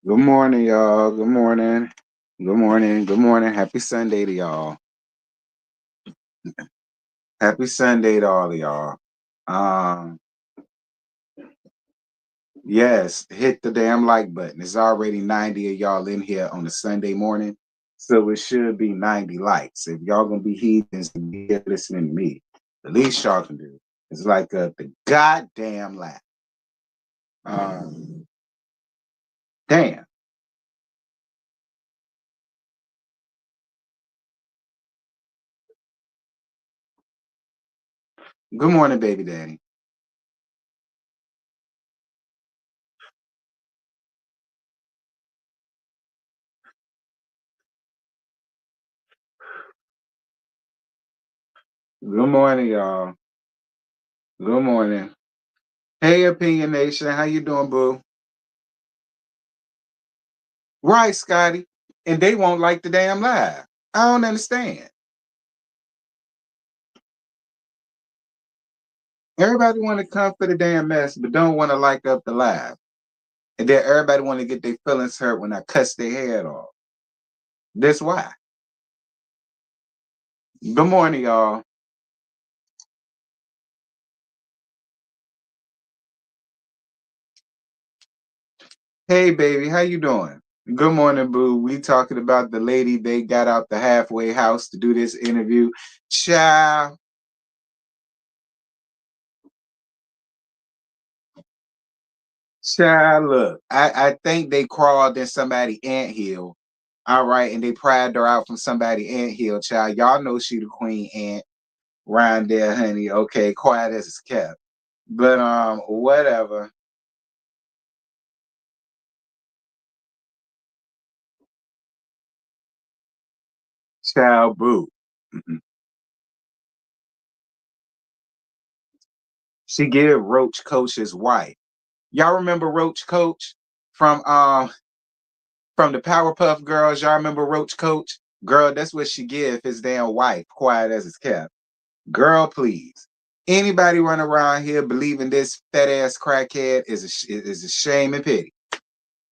Good morning, y'all. Good morning. Good morning. Good morning. Happy Sunday to y'all. Happy Sunday to all of y'all. Um, yes, hit the damn like button. It's already 90 of y'all in here on a Sunday morning. So it should be 90 likes. If y'all gonna be heathens and be here listening to me, the least y'all can do is like the goddamn laugh. Um, damn. Good morning, baby daddy. Good morning, y'all. Good morning. Hey, Opinion Nation. How you doing, boo? Right, Scotty. And they won't like the damn live. I don't understand. Everybody want to come for the damn mess, but don't want to like up the live. And then everybody want to get their feelings hurt when I cuss their head off. That's why. Good morning, y'all. Hey, baby, how you doing? Good morning, boo. We talking about the lady they got out the halfway house to do this interview. Child, child, look. I think they crawled in somebody anthill. All right, and they pried her out from somebody anthill, child. Y'all know she the queen ant round there, honey. Okay, quiet as it's kept. But whatever. Child boo. She give Roach Coach's wife. Y'all remember Roach Coach from the Powerpuff Girls? Y'all remember Roach Coach? Girl, that's what she give his damn wife, quiet as it's kept. Girl, please. Anybody run around here believing this fat ass crackhead is a shame and pity.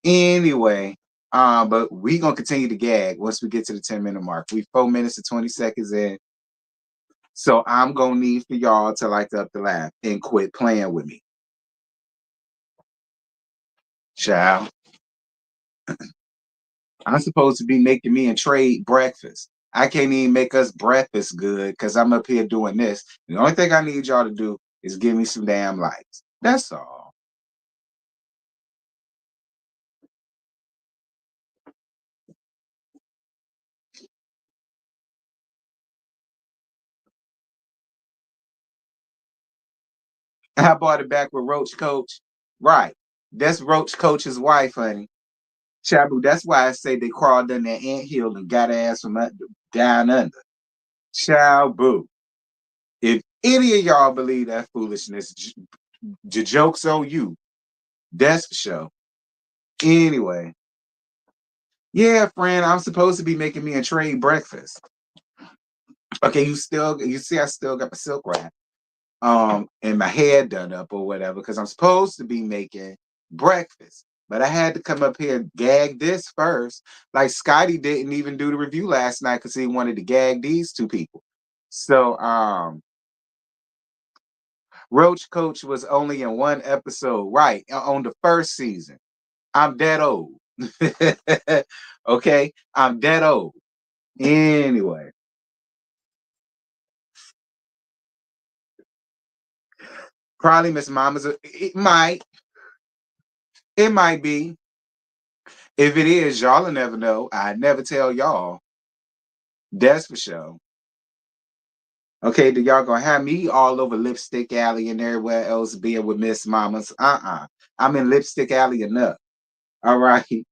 Anyway, but we gonna continue to gag once we get to the 10-minute mark. We 4 minutes and 20 seconds in. So I'm gonna need for y'all to like up the laugh and quit playing with me. Child. I'm supposed to be making me and Trade breakfast. I can't even make us breakfast good because I'm up here doing this. The only thing I need y'all to do is give me some damn likes. That's all. I bought it back with Roach Coach. Right. That's Roach Coach's wife, honey. Chabu, that's why I say they crawled in that anthill and got ass from down under. Chabu. If any of y'all believe that foolishness, the joke's on you. That's for sure. Anyway, yeah, friend, I'm supposed to be making me a trade breakfast. Okay, you see I still got my silk wrap and my hair done up or whatever, because I'm supposed to be making breakfast. But I had to come up here and gag this first. Like Scotty didn't even do the review last night because he wanted to gag these two people. So Roach Coach was only in one episode, right? On the first season. I'm dead old. Okay, I'm dead old. Anyway, probably Miss Mama's. It might be. If it is, y'all will never know. I never tell y'all. That's for sure. Okay, do y'all gonna have me all over Lipstick Alley and everywhere else being with Miss Mamas? I'm in Lipstick Alley enough. All right.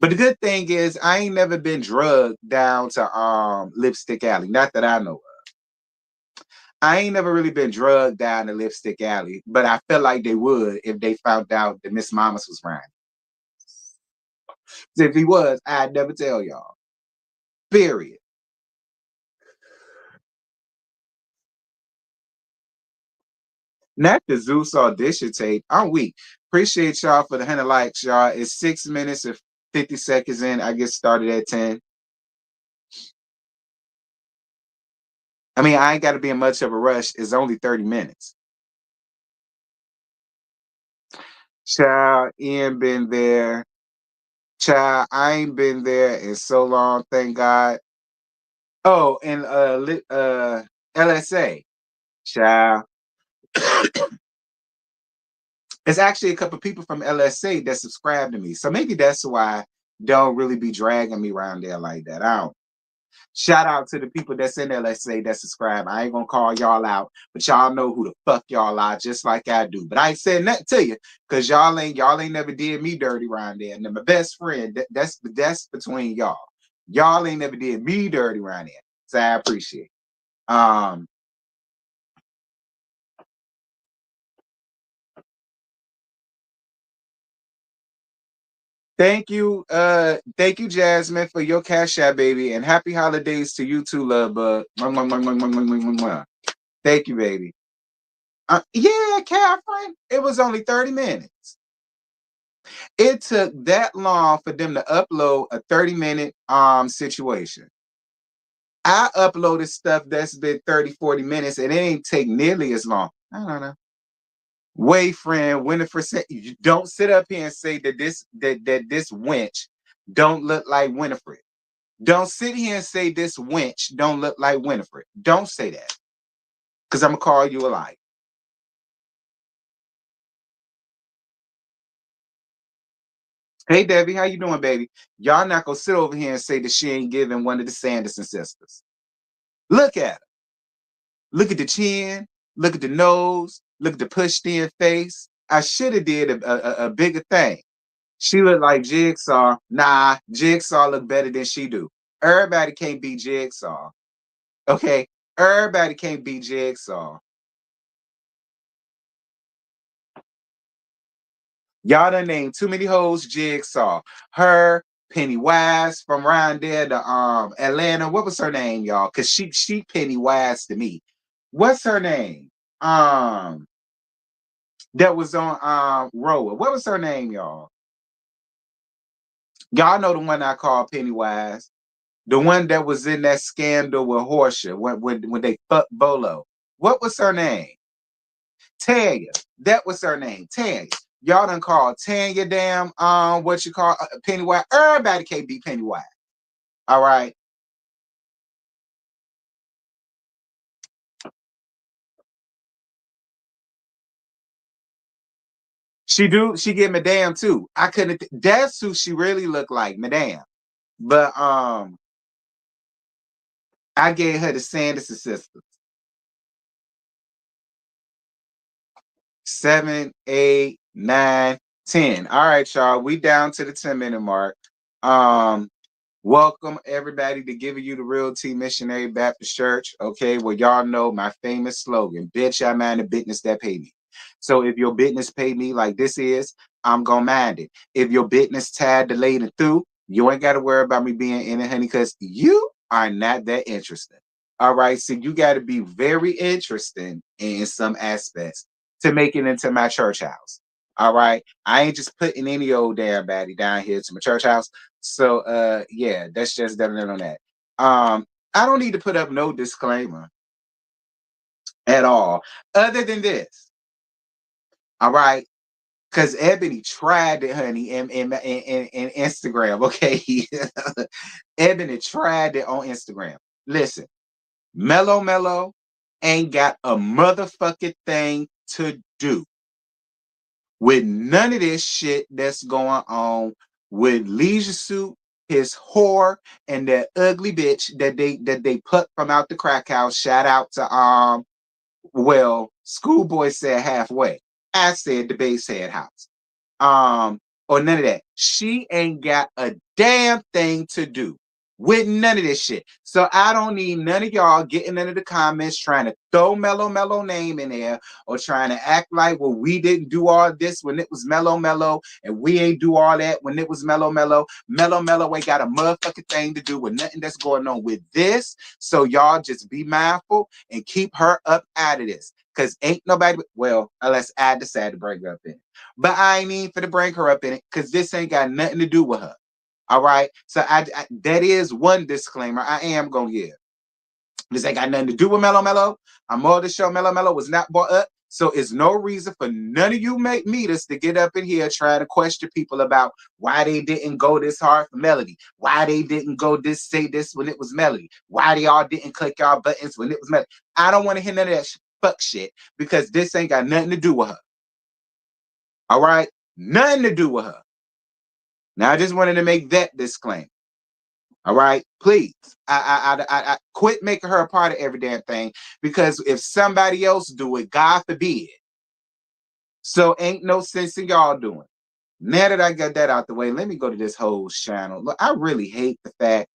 But the good thing is I ain't never been drugged down to Lipstick Alley. Not that I know of. I ain't never really been drugged down to Lipstick Alley, but I felt like they would if they found out that Miss Mamas was riding. If he was, I'd never tell y'all. Period. Not the Zeus audition tape. I'm weak. Appreciate y'all for the 100 likes, y'all. It's 6 minutes and 50 seconds in. I get started at 10. I mean, I ain't got to be in much of a rush. It's only 30 minutes. Child, Ian been there. Child, I ain't been there in so long, thank God. Oh, and LSA. Child. It's actually a couple people from LSA that subscribe to me. So maybe that's why don't really be dragging me around there like that. I don't. Shout out to the people that's in LSA that subscribe. I ain't gonna call y'all out, but y'all know who the fuck y'all are, just like I do. But I ain't saying nothing to you, cause y'all ain't never did me dirty around there. And then my best friend, that's between y'all. Y'all ain't never did me dirty around there. So I appreciate it. Thank you, Jasmine, for your Cash App, baby, and happy holidays to you too, love bug. Thank you, baby. Yeah, Catherine, it was only 30 minutes. It took that long for them to upload a 30-minute situation. I uploaded stuff that's been 30, 40 minutes, and it ain't take nearly as long. I don't know. Wait, friend, WINIFRED said, you don't sit up here and say that this wench don't look like WINIFRED. Don't sit here and say this wench don't look like WINIFRED. Don't say that. Because I'm going to call you a liar. Hey, Debbie, how you doing, baby? Y'all not going to sit over here and say that she ain't giving one of the Sanderson sisters. Look at her. Look at the chin. Look at the nose. Look at the pushed-in face. I should have did a bigger thing. She look like Jigsaw. Nah, Jigsaw look better than she do. Everybody can't be Jigsaw. Okay? Everybody can't be Jigsaw. Y'all done named too many hoes Jigsaw. Her, Pennywise from around there to Atlanta. What was her name, y'all? Cause she Pennywise to me. What's her name? That was on Roa. What was her name, y'all? Y'all know the one I call Pennywise. The one that was in that scandal with Horsha when they fucked Bolo. What was her name? Tanya. That was her name. Tanya. Y'all done called Tanya damn what you call Pennywise. Everybody can't be Pennywise. All right. She get Madame too. I couldn't that's who she really looked like, Madame. But I gave her the Sanderson sisters. 7, 8, 9, 10. All right, y'all. We down to the 10-minute mark. Welcome everybody to Giving You the Real Tea Missionary Baptist Church. Okay, well, y'all know my famous slogan, bitch, I mind the business that pay me. So if your business pay me like this is, I'm gonna mind it. If your business tired, delayed, and through, you ain't gotta worry about me being in it, honey, because you are not that interesting. All right, so you gotta be very interesting in some aspects to make it into my church house. All right, I ain't just putting any old damn baddie down here to my church house. So yeah, that's just definitely on that. I don't need to put up no disclaimer at all, other than this. All right. Because Ebony tried it, honey, in Instagram. Okay. Ebony tried it on Instagram. Listen, Mellow ain't got a motherfucking thing to do with none of this shit that's going on with Leisure Suit, his whore, and that ugly bitch that they put from out the crack house. Shout out to well, Schoolboy said halfway. I said the Basehead house. Or none of that. She ain't got a damn thing to do with none of this shit. So I don't need none of y'all getting into the comments trying to throw Mellow name in there or trying to act like, well, we didn't do all this when it was Mellow and we ain't do all that when it was Mellow. Mellow ain't got a motherfucking thing to do with nothing that's going on with this. So y'all just be mindful and keep her up out of this. because ain't nobody, well, unless I decide to bring her up in it. But I ain't even finna bring her up in it because this ain't got nothing to do with her. All right. So that is one disclaimer I am gonna give. This ain't got nothing to do with Mellow Mellow. I'm on the show. Mellow Mellow was not brought up. So it's no reason for none of you meters to get up in here trying to question people about why they didn't go this hard for Melody, why they didn't go say this when it was Melody, why they all didn't click y'all buttons when it was Melody. I don't want to hear none of that fuck shit because this ain't got nothing to do with her. All right? Nothing to do with her. Now, I just wanted to make that disclaimer. All right, please. I quit making her a part of every damn thing because if somebody else do it, God forbid. So ain't no sense in y'all doing it. Now that I got that out the way, let me go to this whole channel. Look, I really hate the fact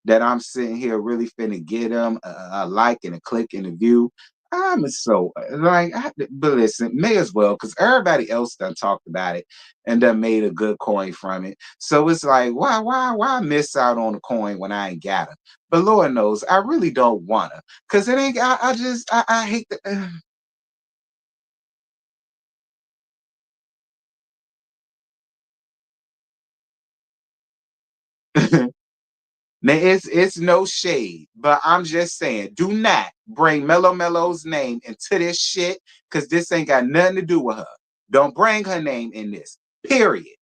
that I'm sitting here really finna get them a like and a click and a view. I'm so like, but listen, may as well because everybody else done talked about it and done made a good coin from it. So it's like, why miss out on a coin when I ain't got it? But Lord knows, I really don't wanna, cause it ain't. I hate the. Now it's no shade, but I'm just saying, do not bring Mellow Mello's name into this shit because this ain't got nothing to do with her. Don't bring her name in this. Period.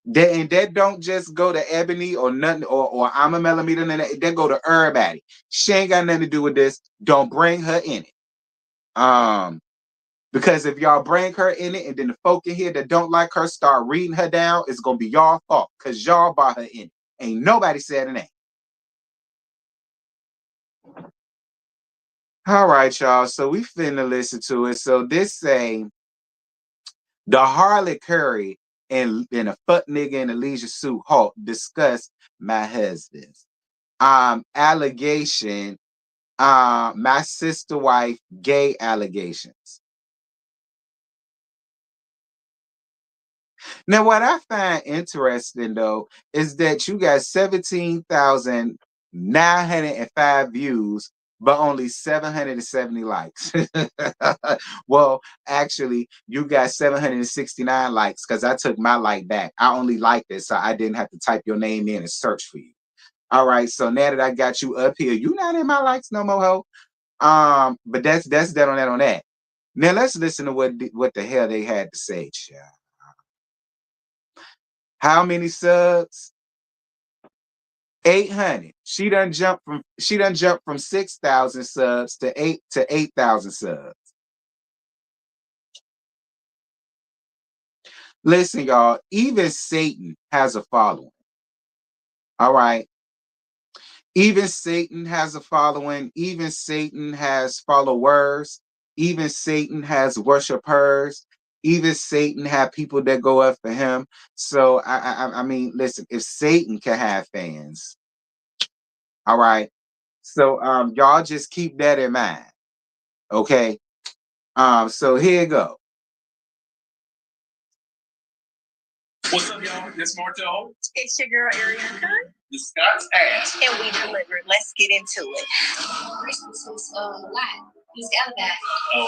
And that don't just go to Ebony or nothing, or I'm a millimeter, and that go to everybody. She ain't got nothing to do with this. Don't bring her in it. Because if y'all bring her in it and then the folk in here that don't like her start reading her down, it's gonna be y'all fault because y'all brought her in it. Ain't nobody said a name. All right, y'all. So we finna listen to it. So this say the Harlot Curry and a fuck nigga in a leisure suit Hulk discuss my husband's allegation, my sister wife gay allegations. Now, what I find interesting though is that you got 17,905 views, but only 770 likes. Well, actually, you got 769 likes because I took my like back. I only liked it, so I didn't have to type your name in and search for you. All right, so now that I got you up here, you not in my likes no more, ho. But that's that on that on that. Now let's listen to what the hell they had to say, child. How many subs? 800. She done jumped from 6,000 subs to 8,000 subs. Listen, y'all, even Satan has a following. All right. Even Satan has a following. Even Satan has followers. Even Satan has worshipers. Even Satan have people that go up for him. So I mean, listen, if Satan can have fans, all right. So y'all just keep that in mind. Okay. So here you go. What's up, y'all? It's Martel. It's your girl, Ariana. The Scott's ass. And we delivered. Let's get into it. Christmas was a lot. He's got that. Oh.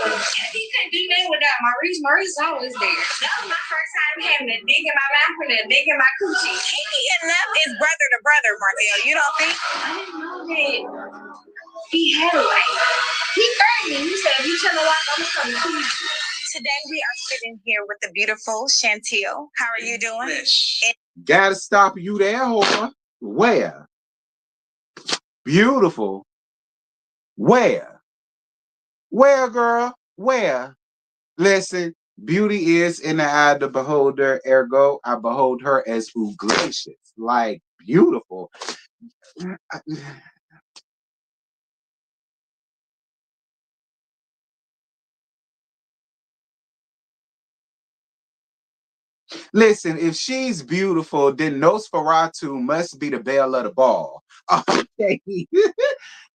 He couldn't do nothing without Maurice. Maurice is always there. That was my first time having a dig in my mouth and a dig in my coochie. He enough is brother to brother, Martel. You don't think? I didn't know that. He had a life. He threatened me. He said, if you tell a lie, I'm going to come to you. Today we are sitting here with the beautiful Chantel. How are you doing? Gotta stop you there, whore. Where? Beautiful. Where? Where, girl? Where? Listen, beauty is in the eye of the beholder, ergo, I behold her as gracious, like beautiful. Listen, if she's beautiful, then Nosferatu must be the belle of the ball. Okay.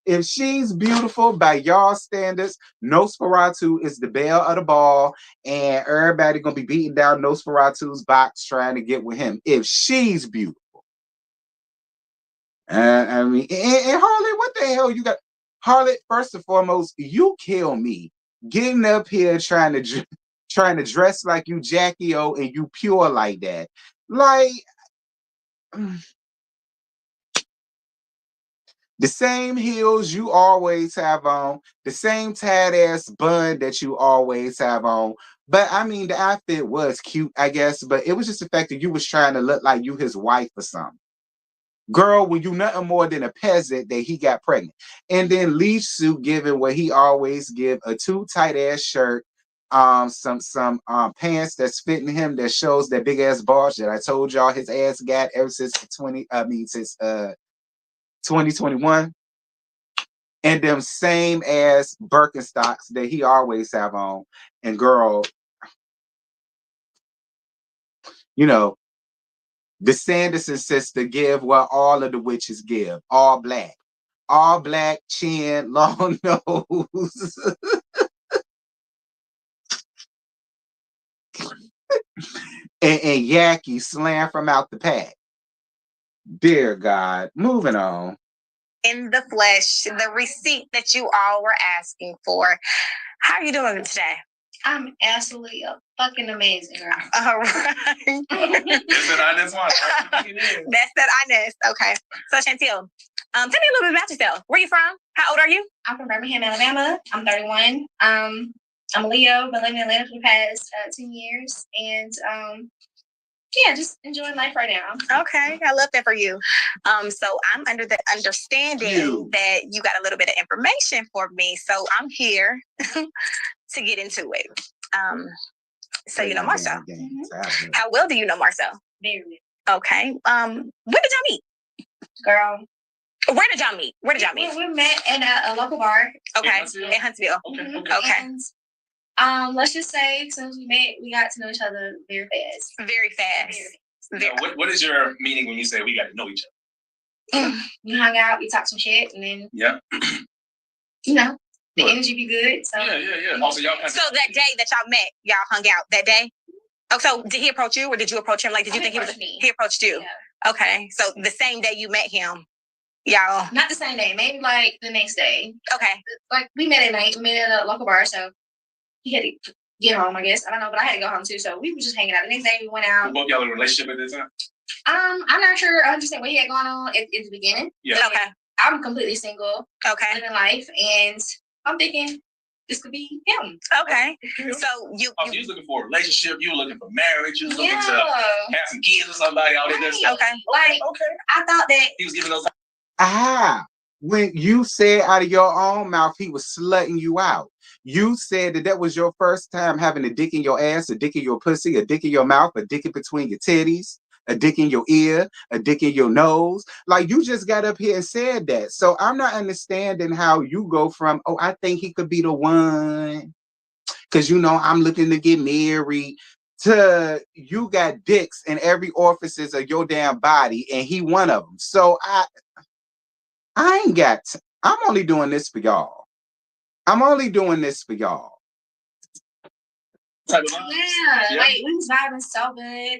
If she's beautiful by y'all standards, Nosferatu is the belle of the ball, and everybody gonna be beating down Nosferatu's box trying to get with him. If she's beautiful. I mean, and Harlot, what the hell you got? Harlot, first and foremost, you kill me getting up here trying to dress like you Jackie O and you pure like that. Like the same heels you always have on, the same tad ass bun that you always have on. But I mean, the outfit was cute, I guess, but it was just the fact that you was trying to look like you his wife or something. Girl, when you nothing more than a peasant that he got pregnant. And then Lee Suit giving what he always give, a too tight ass shirt, some pants that's fitting him that shows that big ass bulge that I told y'all his ass got ever since 2021. And them same ass Birkenstocks that he always have on. And girl, you know, the Sanderson sister give what all of the witches give, all black. All black, chin, long nose. and Yaki slam from out the pack. Dear God, moving on. In the flesh, the receipt that you all were asking for. How are you doing today? I'm absolutely fucking amazing, girl. All right. That's that honest one. That's that honest. Okay. So Chantel, tell me a little bit about yourself. Where are you from? How old are you? I'm from Birmingham, Alabama. I'm 31. I'm a Leo, been living in Atlanta for the past 10 years. And yeah, just enjoying life right now. Okay, I love that for you. So I'm under the understanding that you got a little bit of information for me. So I'm here to get into it. So you know Marcel. Mm-hmm. How well do you know Marcel? Very well. Okay. When did y'all meet? Girl. Where did y'all meet? We met in a local bar. Okay. In Huntsville. Mm-hmm. Okay. And, let's just say, since we met, we got to know each other very fast. Very fast. Now, what is your meaning when you say we got to know each other? We hung out, we talked some shit, and then you know, the energy be good. So yeah. Also, y'all so that day that y'all met, y'all hung out that day. Oh, so did he approach you, or did you approach him? Like, did you think he was? Me. He approached you. Yeah. Okay, so the same day you met him, y'all. Not the same day, maybe like the next day. Okay. Like we met at night. We met at a local bar, so he had to get home, I guess. I don't know, but I had to go home too. So we were just hanging out. The next day we went out. Both y'all in a relationship at this time? I'm not sure 100% what he had going on at the beginning. Yeah. Okay. I'm completely single. Okay. Living life, and I'm thinking this could be him. Okay. So you was looking for a relationship. You were looking for marriage. You was looking to have some kids or somebody out there. Okay. Like, I thought that he was giving those. When you said out of your own mouth he was slutting you out. You said that was your first time having a dick in your ass, a dick in your pussy, a dick in your mouth, a dick in between your titties, a dick in your ear, a dick in your nose. Like, you just got up here and said that. So I'm not understanding how you go from, oh, I think he could be the one, because, you know, I'm looking to get married, to you got dicks in every orifices of your damn body, and he one of them. So I ain't got, I'm only doing this for y'all. I'm only doing this for y'all. Yeah, like we was vibing so good.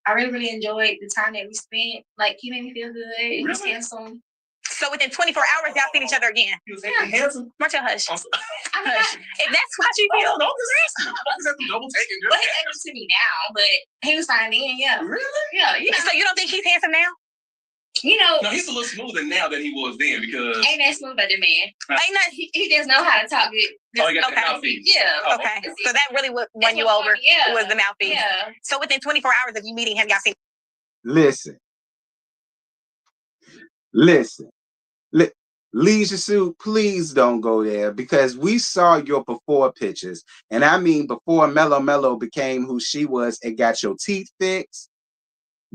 I really enjoyed the time that we spent. Like, he made me feel good. He was handsome. So within 24 hours, y'all seen each other again. He was handsome. Marcel, hush. Hush. If that's what you feel, double taking. Well, he's able to me now, but he was fine then. Yeah. Really? Yeah. So you don't think he's handsome now? You know, no, he's a little smoother now than he was then, because ain't that smooth about the man. Ain't not he just know how to talk good. Oh, he got the mouthpiece. Yeah. Okay. So that really won you over. Yeah. Was the mouthpiece. Yeah. So within 24 hours of you meeting him, y'all seen. Listen. Leisure Suit, please don't go there, because we saw your before pictures. And I mean, before Mellow became who she was, it got your teeth fixed,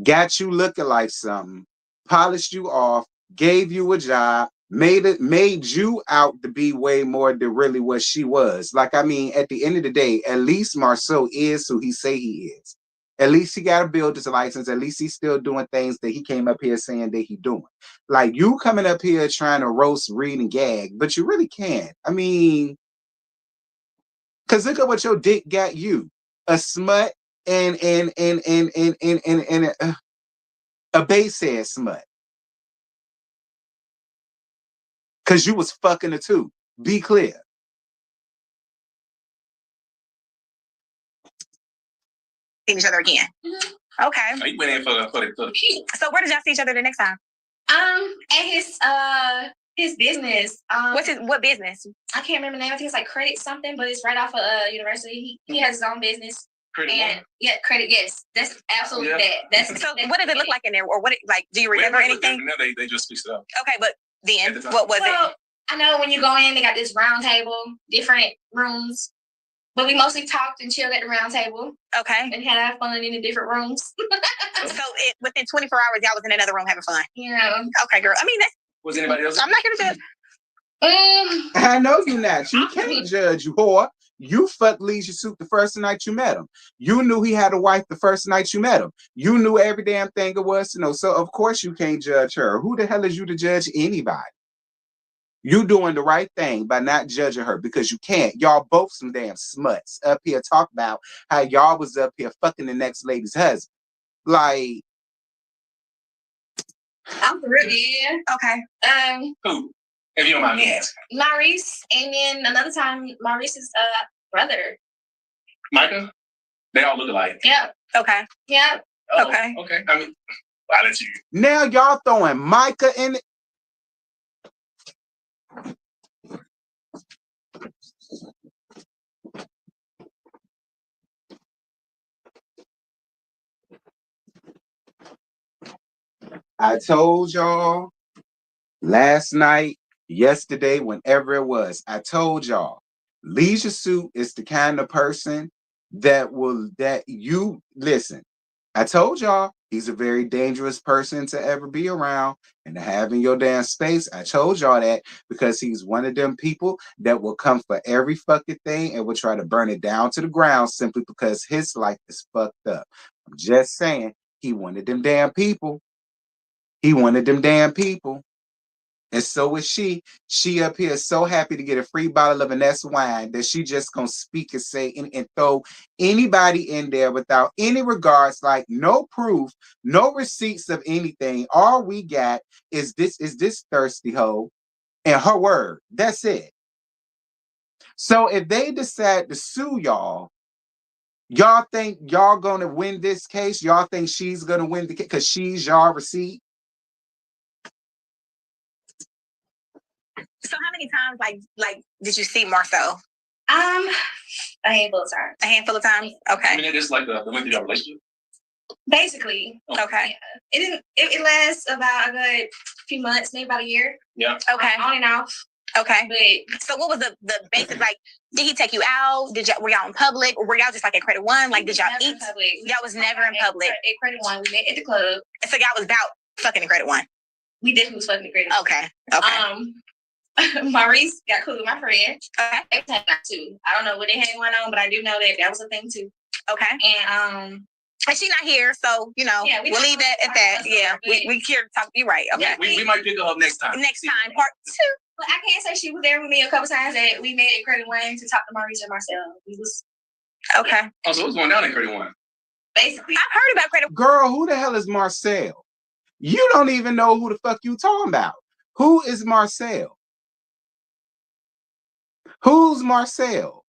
got you looking like something, polished you off, gave you a job, made you out to be way more than really what she was. Like, I mean, at the end of the day, at least Marcel is who he say he is. At least he got a builder's license. At least he's still doing things that he came up here saying that he doing. Like, you coming up here trying to roast, read, and gag, but you really can't. I mean, because look at what your dick got you. A smut and a base head smut. Because you was fucking the two. Be clear. seen each other again. Okay. Oh, you went in for the key. So where did y'all see each other the next time? At his business. What business? I can't remember the name. I think it's like Credit something, but it's right off of university. He has his own business. Credit and yeah, Credit. Yes, that's absolutely that. That's so. What does it look like in there, or what? Like, do you remember anything? No, they just fixed it up. Okay, but then what was it? I know when you go in, they got this round table, different rooms, but we mostly talked and chilled at the round table. Okay, and had fun in the different rooms. So within 24 hours, y'all was in another room having fun. Yeah. Okay, girl. I mean, was anybody else? I'm not gonna judge. I know you not. You can't judge, you whore. You fucked Leisure Suit the first night you met him. You knew he had a wife the first night you met him. You knew every damn thing it was to know. So of course you can't judge her. Who the hell is you to judge anybody? You doing the right thing by not judging her because you can't. Y'all both some damn smuts up here talk about how y'all was up here fucking the next lady's husband. Like, I'm for real. Yeah. Okay. Who? If you don't mind me asking. Maurice, and then another time, Maurice's brother. Micah? They all look alike. Yep. Okay. Yep. Oh, okay. Okay. I mean, I'll let you. Now y'all throwing Micah in it. I told y'all last night, yesterday, whenever it was, I told y'all, Leisure Suit is the kind of person that you listen. I told y'all he's a very dangerous person to ever be around and to have in your damn space. I told y'all that because he's one of them people that will come for every fucking thing and will try to burn it down to the ground simply because his life is fucked up. I'm just saying, he wanted them damn people. He wanted them damn people. And so is she. She up here so happy to get a free bottle of an S wine that she just gonna speak and say and throw anybody in there without any regards, like no proof, no receipts of anything. All we got is this thirsty hoe and her word. That's it. So if they decide to sue y'all, y'all think y'all gonna win this case? Y'all think she's gonna win the case because she's y'all receipt? So how many times, like, did you see Marcel? A handful of times. A handful of times. Okay. I mean, it is like the length of your relationship. Basically. Okay. Yeah. It lasts about a good few months, maybe about a year. Yeah. Okay. On and off. Okay. But so what was the basic, like, did he take you out? Were y'all in public? Or were y'all just like at Credit One? Like, did y'all eat? Y'all was never in public. At Credit One, we met at the club. So y'all was about fucking at Credit One. We definitely was fucking at Credit One. Okay. Maurice got cool with my friend. Okay. They had that too. I don't know what they had going on, but I do know that was a thing too. Okay. And she's not here, so we'll leave that at that. Yeah, we here to talk. You're right. Okay. Yeah, we might pick her up next time. Next time, part 2. But I can't say she was there with me a couple times that we met at Credit One to talk to Maurice and Marcel. We was okay. Oh, so it was going down at Credit One. Basically, I've heard about Credit. Girl, who the hell is Marcel? You don't even know who the fuck you talking about. Who is Marcel? Who's Marcel?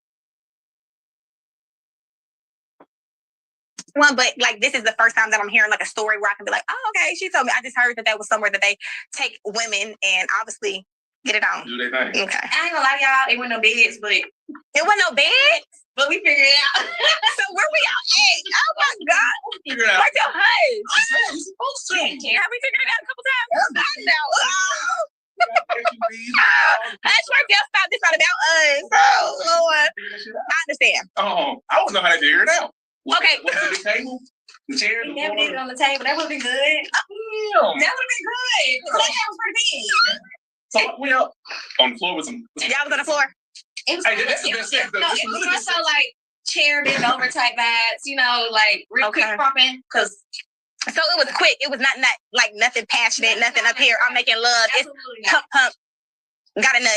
Well, but like this is the first time that I'm hearing like a story where I can be like, oh, okay, she told me. I just heard that was somewhere that they take women and obviously get it on. Do they think? Okay. I ain't gonna lie to y'all, it wasn't no beds, but it wasn't no bed. But we figured it out. So where we out at? Oh my God. Figure it out. Where's your husband? You're supposed to. Have we figured it out a couple times? I know. Hush, Marcel, stop. This not about us. Oh, Lord. I understand. Oh, I don't know how to figure it out. Okay. What's the table? The chair? We never did it on the table. That would have been good. Damn. That would have been good. That was pretty big. So we up on the floor with some. Y'all was on the floor. It was, Hey, that's the best thing. no, it was more so like chair bent over type vibes, like real quick popping. Cause so it was quick. It was not like nothing passionate, nothing up here. I'm making love. It's pump, pump. Got a nut.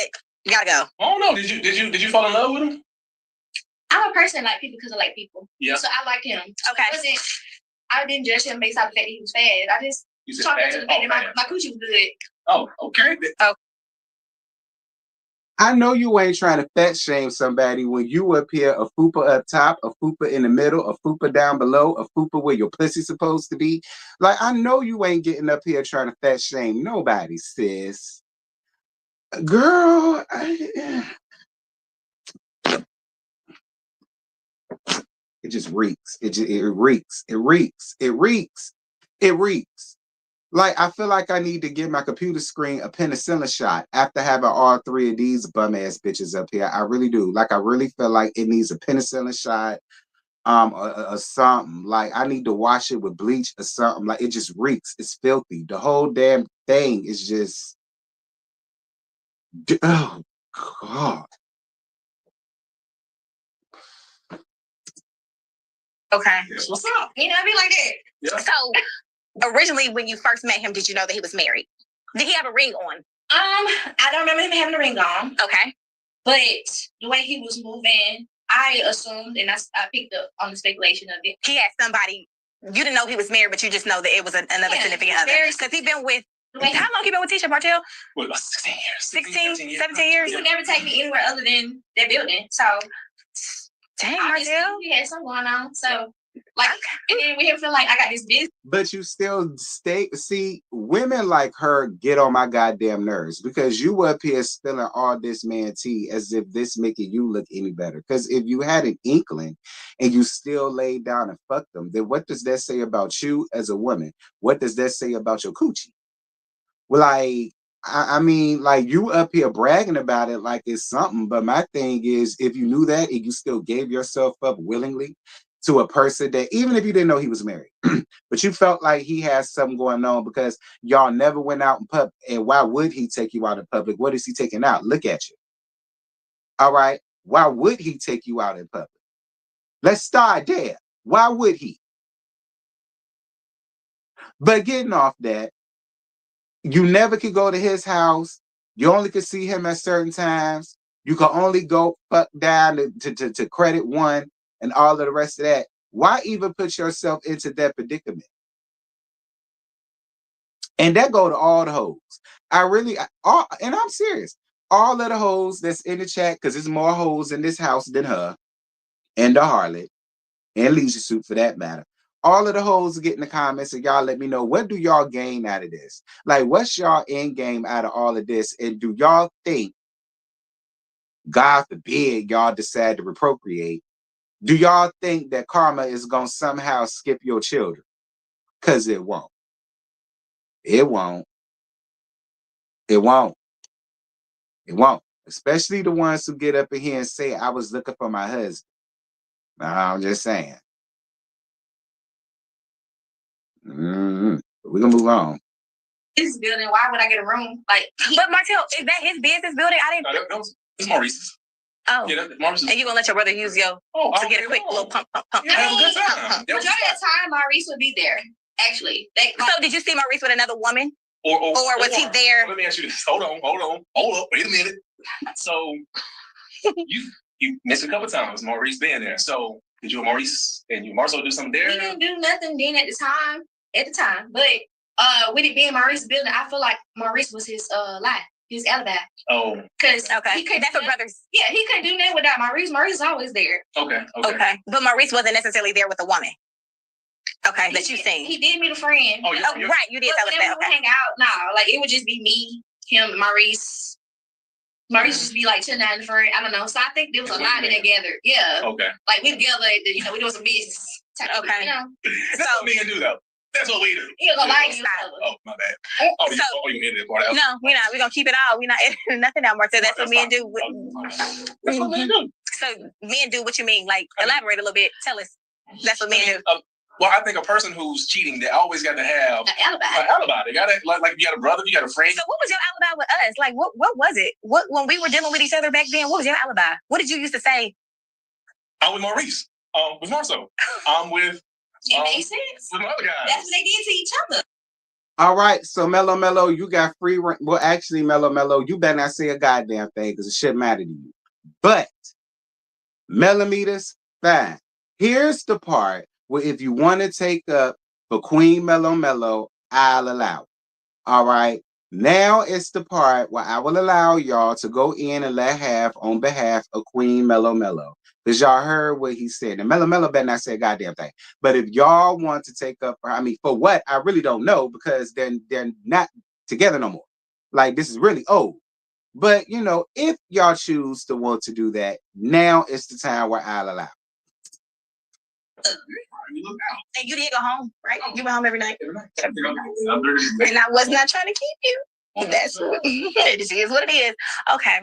Gotta go. Oh no! Did you fall in love with him? I'm a person like people because I like people. Yeah. So I like him. Okay. I didn't judge him based off the fact that he was fat. I just talked to the fact that my coochie was good. Oh, okay. I know you ain't trying to fat shame somebody when you up here a fupa up top, a fupa in the middle, a fupa down below, a fupa where your pussy's supposed to be. Like, I know you ain't getting up here trying to fat shame nobody, sis. Girl, it just reeks. It reeks. It reeks. It reeks. It reeks. Like, I feel like I need to give my computer screen a penicillin shot after having all three of these bum ass bitches up here. I really do. Like, I really feel like it needs a penicillin shot, or something. Like, I need to wash it with bleach or something. Like, it just reeks. It's filthy. The whole damn thing is just, oh God. Okay. What's up? You know, I be like that. Yeah. So, originally, when you first met him, did you know that he was married? Did he have a ring on? I don't remember him having a ring on. Okay. But the way he was moving, I assumed, and I picked up on the speculation of it. He had somebody. You didn't know he was married, but you just know that it was another significant other. Because he's been with. How long he been with Tisha Martell? Well, about 16 years. 16, 17 years? He would never take me anywhere other than that building. So, dang, obviously, Martell. he had something going on. So, like, and then we feel like I got this business. But you still see, women like her get on my goddamn nerves because you up here spilling all this man tea as if this making you look any better. Because if you had an inkling and you still laid down and fucked them, then what does that say about you as a woman? What does that say about your coochie? Well, like, I mean, like, you up here bragging about it like it's something, but my thing is, if you knew that and you still gave yourself up willingly to a person that, even if you didn't know he was married, but you felt like he has something going on because y'all never went out in public, and why would he take you out in public? What is he taking out? Look at you. All right. Why would he take you out in public? Let's start there. Why would he? But getting off that, you never could go to his house. You only could see him at certain times. You can only go fuck down to credit one and all of the rest of that. Why even put yourself into that predicament? And that go to all the hoes. And I'm serious. All of the hoes that's in the chat, because there's more hoes in this house than her, and the harlot, and Leisure Suit for that matter. All of the hoes get in the comments and y'all let me know, what do y'all gain out of this? Like, what's y'all end game out of all of this? And do y'all think, God forbid, y'all decide to reprocreate, do y'all think that karma is going to somehow skip your children? Because it won't. It won't. It won't. It won't. Especially the ones who get up in here and say, I was looking for my husband. I'm just saying. We're going to move on. This building, why would I get a room? Like, but Martell, is that his business building? I didn't. No, it's Maurice's. Oh. Yeah, that's Maurice's. And you gonna let your brother use your to get a quick little pump. Yeah, have a good time. Majority of the time, Maurice would be there. Actually, so did you see Maurice with another woman, or was he there? Let me ask you this. Hold up. Wait a minute. So you missed a couple times. Maurice being there. So did you and Maurice and you Marcel do something there? We didn't do nothing then at the time. But with it being Maurice's building, I feel like Maurice was his lie, his alibi. Oh, because okay, that's what brothers. Yeah, he couldn't do that without Maurice. Maurice is always there. Okay. But Maurice wasn't necessarily there with a woman. Okay, that you seen. He did meet a friend. Oh, right, you did tell us that. Okay. Hang out. No, like it would just be me, him, Maurice. Maurice just be like chilling out in the front. I don't know. So I think there was a lot together. Yeah. Okay. Like we together, we doing some business. Okay. That's what men do though. That's what we do. He was a lifestyle. Oh, my bad. You edited part out. No, we're not. We're gonna keep it all. We're not editing nothing out, Martell. That's what men do. That's what men do. So men do what you mean. Like, elaborate a little bit. Tell us. That's what men do. Well, I think a person who's cheating, they always got to have an alibi. They got to like you got a brother, you got a friend. So what was your alibi with us? Like, what was it? What when we were dealing with each other back then? What was your alibi? What did you used to say? I'm with Maurice. With Marcel. I'm with. It makes sense. With other guys. That's what they did to each other. All right, so Mellow, you got free. Well, actually, Mellow, you better not say a goddamn thing because it shouldn't matter to you. But millimeters, fine. Here's the part where if you want to take up for Queen Mellow, I'll allow it. All right, Now it's the part where I will allow y'all to go in and let half on behalf of Queen Mellow Mellow. Because y'all heard what he said. And Mellow Mellow better not say a goddamn thing. But if y'all want to take up, I mean, for what? I really don't know, because they're not together no more. Like, this is really old. But, you know, if y'all choose to want to do that, now it's the time where I'll allow. And you did go home, right? You went home every night. Every night. And I was not trying to keep you. That's what it is. What it is. Okay.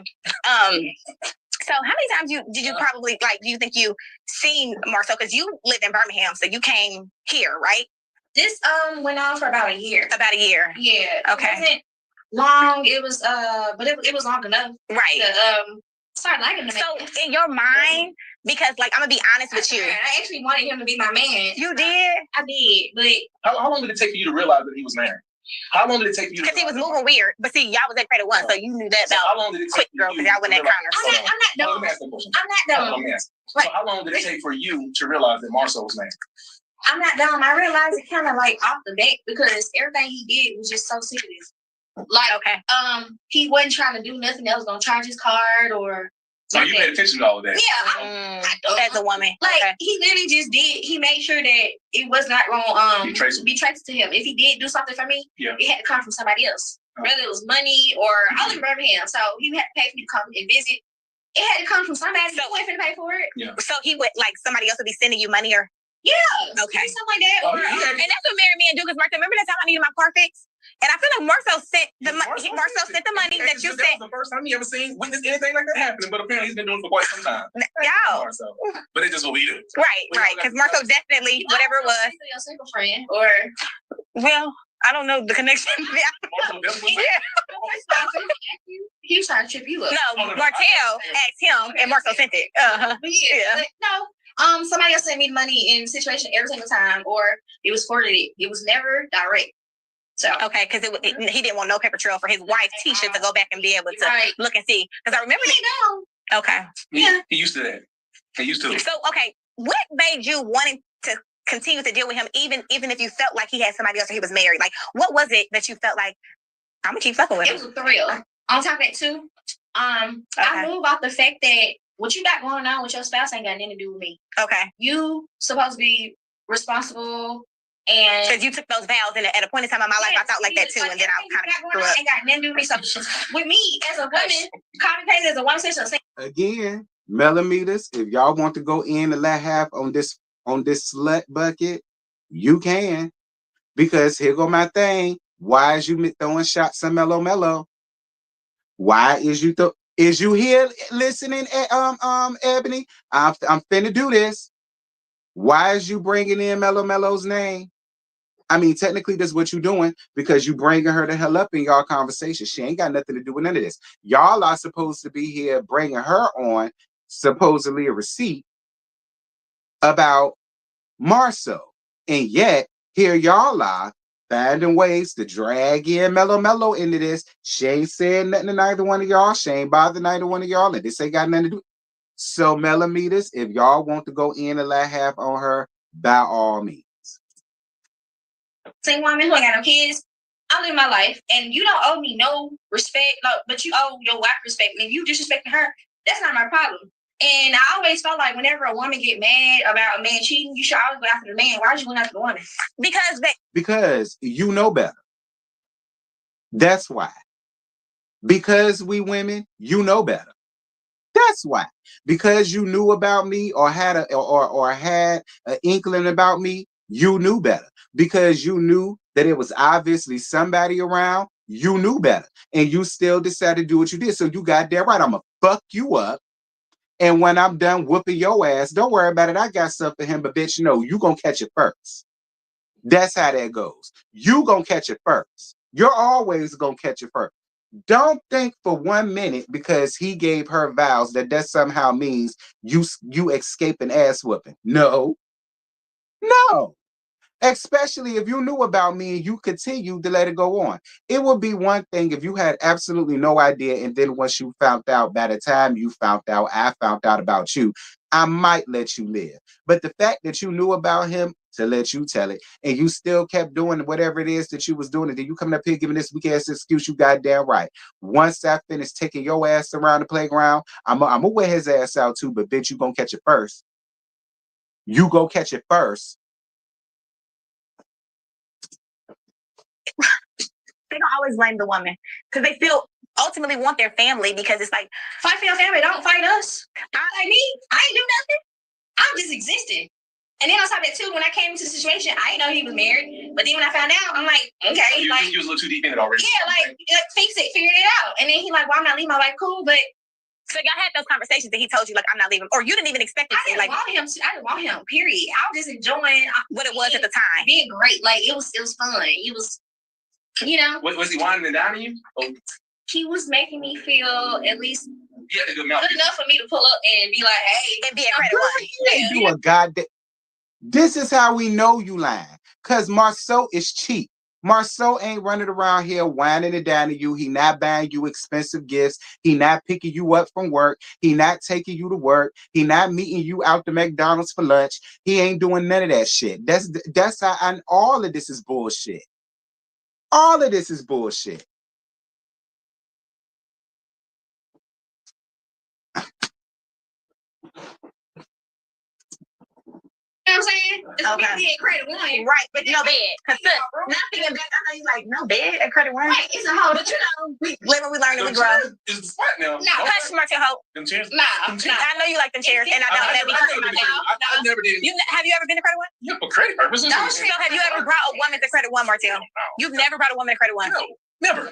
So how many times did you probably, like, do you think you seen Marcel? Because you live in Birmingham, so you came here, right? This went on for about a year. About a year. Yeah. Okay. It wasn't long. It was but it was long enough. Right. To, start liking him. So in your mind, because like I'm gonna be honest with you, I actually wanted him to be my man. You did? I did, but how long did it take for you to realize that he was married? How long did it take for you? Because he was moving weird. But see, y'all was at Credit One, so you knew that about. How long did it take quick girl? Because y'all went that counter. I'm not done. I'm not done. Let me ask. So how long did it take for you to realize that Marcel was married? I'm not done. I realized it kind of like off the bat, because everything he did was just so secretive. Like, okay. He wasn't trying to do nothing else, gonna charge his card or. So you paid attention to all of that? Yeah, as a woman. Like, he literally just did. He made sure that it was not gonna be traceable to him. If he did do something for me, it had to come from somebody else. Whether it was money or I live in Birmingham, so he had to pay for me to come and visit. It had to come from somebody. So he wasn't finna pay for it. Yeah. So he would, like, somebody else would be sending you money, or okay, something like that. And that's what married me and do. Because Marcel, remember that time I needed my car fixed? And I feel like Marcel sent the money. Marcel sent the money that you sent. That was the first time he ever witnessed anything like that happening. But apparently he's been doing it for quite some time. Y'all. But it's just what we do. Right. Because Marcel definitely, whatever it was. Your single friend, or well, I don't know the connection. He was trying to trip you up. No, Martel asked him, and Marcel sent it. No. Somebody else sent me the money in situation every single time, or it was forwarded. It was never direct. So okay, because he didn't want no paper trail for his wife Tisha to go back and be able to look and see. Because I remember okay. Yeah, he used to that. He used to. So okay, what made you wanting to continue to deal with him, even if you felt like he had somebody else or he was married? Like, what was it that you felt like I'm gonna keep fucking with him? It was a thrill. On top of that too, I knew about the fact that what you got going on with your spouse ain't got nothing to do with me. Okay, you supposed to be responsible. And because you took those vows, and at a point in time in my life, I thought like that too, and then I kind of grew up. Ain't got nothing to do with me. So with me as a woman, common case as a woman situation. Again, millimeters. If y'all want to go in and let half on this slut bucket, you can. Because here go my thing. Why is you throwing shots at Mellow? Why is you is you here listening, Ebony? I'm finna do this. Why is you bringing in Mellow's name? I mean, technically, that's what you're doing, because you bringing her the hell up in y'all conversation. She ain't got nothing to do with none of this. Y'all are supposed to be here bringing her on, supposedly a receipt about Marcel. And yet, here y'all are finding ways to drag in Mellow into this. She ain't saying nothing to neither one of y'all. She ain't bothered neither one of y'all. And this ain't got nothing to do. So, millimeters, if y'all want to go in and let half on her, by all means. Same woman who ain't got no kids. I live my life, and you don't owe me no respect, but you owe your wife respect. And if you disrespecting her, that's not my problem. And I always felt like whenever a woman get mad about a man cheating, you should always go after the man. Why are you going after the woman? Because you know better. That's why. Because we women, you know better. That's why. Because you knew about me, or had had an inkling about me, you knew better. Because you knew that it was obviously somebody around, you knew better. And you still decided to do what you did. So you got that right. I'm going to fuck you up. And when I'm done whooping your ass, don't worry about it. I got stuff for him, but bitch, no, you going to catch it first. That's how that goes. You going to catch it first. You're always going to catch it first. Don't think for 1 minute because he gave her vows that somehow means you escape an ass whooping. No. Especially if you knew about me and you continued to let it go on. It would be one thing if you had absolutely no idea, and then once you found out, by the time you found out, I found out about you, I might let you live. But the fact that you knew about him to let you tell it. And you still kept doing whatever it is that you was doing. And then you coming up here giving this weak ass excuse, you goddamn right. Once I finish taking your ass around the playground, I'm gonna wear his ass out too, but bitch, you gonna catch it first. You go catch it first. They don't always blame the woman because they still ultimately want their family, because it's like, fight for your family, don't fight us. Like me, I ain't do nothing. I'm just existing. And then on top of that too, when I came into the situation, I didn't know he was married. But then when I found out, I'm like, okay, you like was a little too deep in it already. Yeah, like fix it, figure it out. And then he like, well, I'm not leaving my life, cool, but so y'all had those conversations that he told you like, I'm not leaving, or you didn't even expect it. I didn't want him. I didn't want him. Period. I was just enjoying what it was at the time. Being great, like it was fun. It was, you know. Was he whining and dining you? Oh. He was making me feel at least good enough for me to pull up and be like, hey, and be a credit one. You do a goddamn. This is how we know you lying, cause Marceau is cheap. Marceau ain't running around here whining and dining you. He not buying you expensive gifts. He not picking you up from work. He not taking you to work. He not meeting you out to McDonald's for lunch. He ain't doing none of that shit. That's how. And all of this is bullshit. All of this is bullshit. You know what I'm saying? It's okay. Credit one. Right, but no bed. Because nothing in bed. I know you like, no bed at credit one. Right, it's a whole. But you know, we live and we learn and we grow. It's what now? No, hush, Martin Hope. Them chairs? Nah. I know you like them chairs, and I know that because I never did. Have you ever been to Credit One? Yeah, for credit purposes. No, so have you ever brought a woman to Credit One, Martin? You've never brought a woman to Credit One? No, never.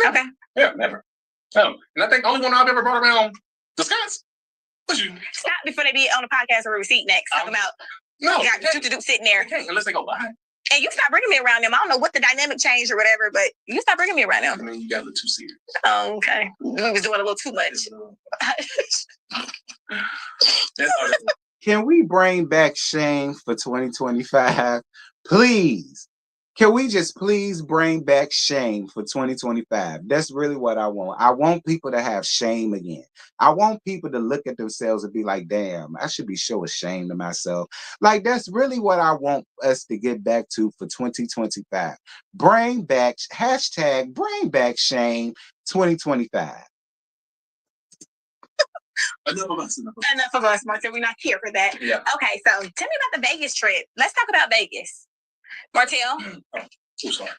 Okay. Yeah, never. No. And I think the only one I've ever brought around the Scots was you. Stop before they be on the podcast or a receipt next. Talking about you got sitting there. Unless they go lie. And you stop bringing me around them. I don't know what the dynamic changed or whatever, but you stop bringing me around them. I mean, you got a little too serious. Oh, okay. We was doing a little too much. Can we bring back shame for 2025? Please. Can we just please bring back shame for 2025? That's really what I want. I want people to have shame again. I want people to look at themselves and be like, damn, I should be so ashamed of myself. Like, that's really what I want us to get back to for 2025. Bring back, hashtag bring back shame 2025. Enough of us, Martin. We're not here for that. Yeah. Okay, so tell me about the Vegas trip. Let's talk about Vegas. Martell? Sorry.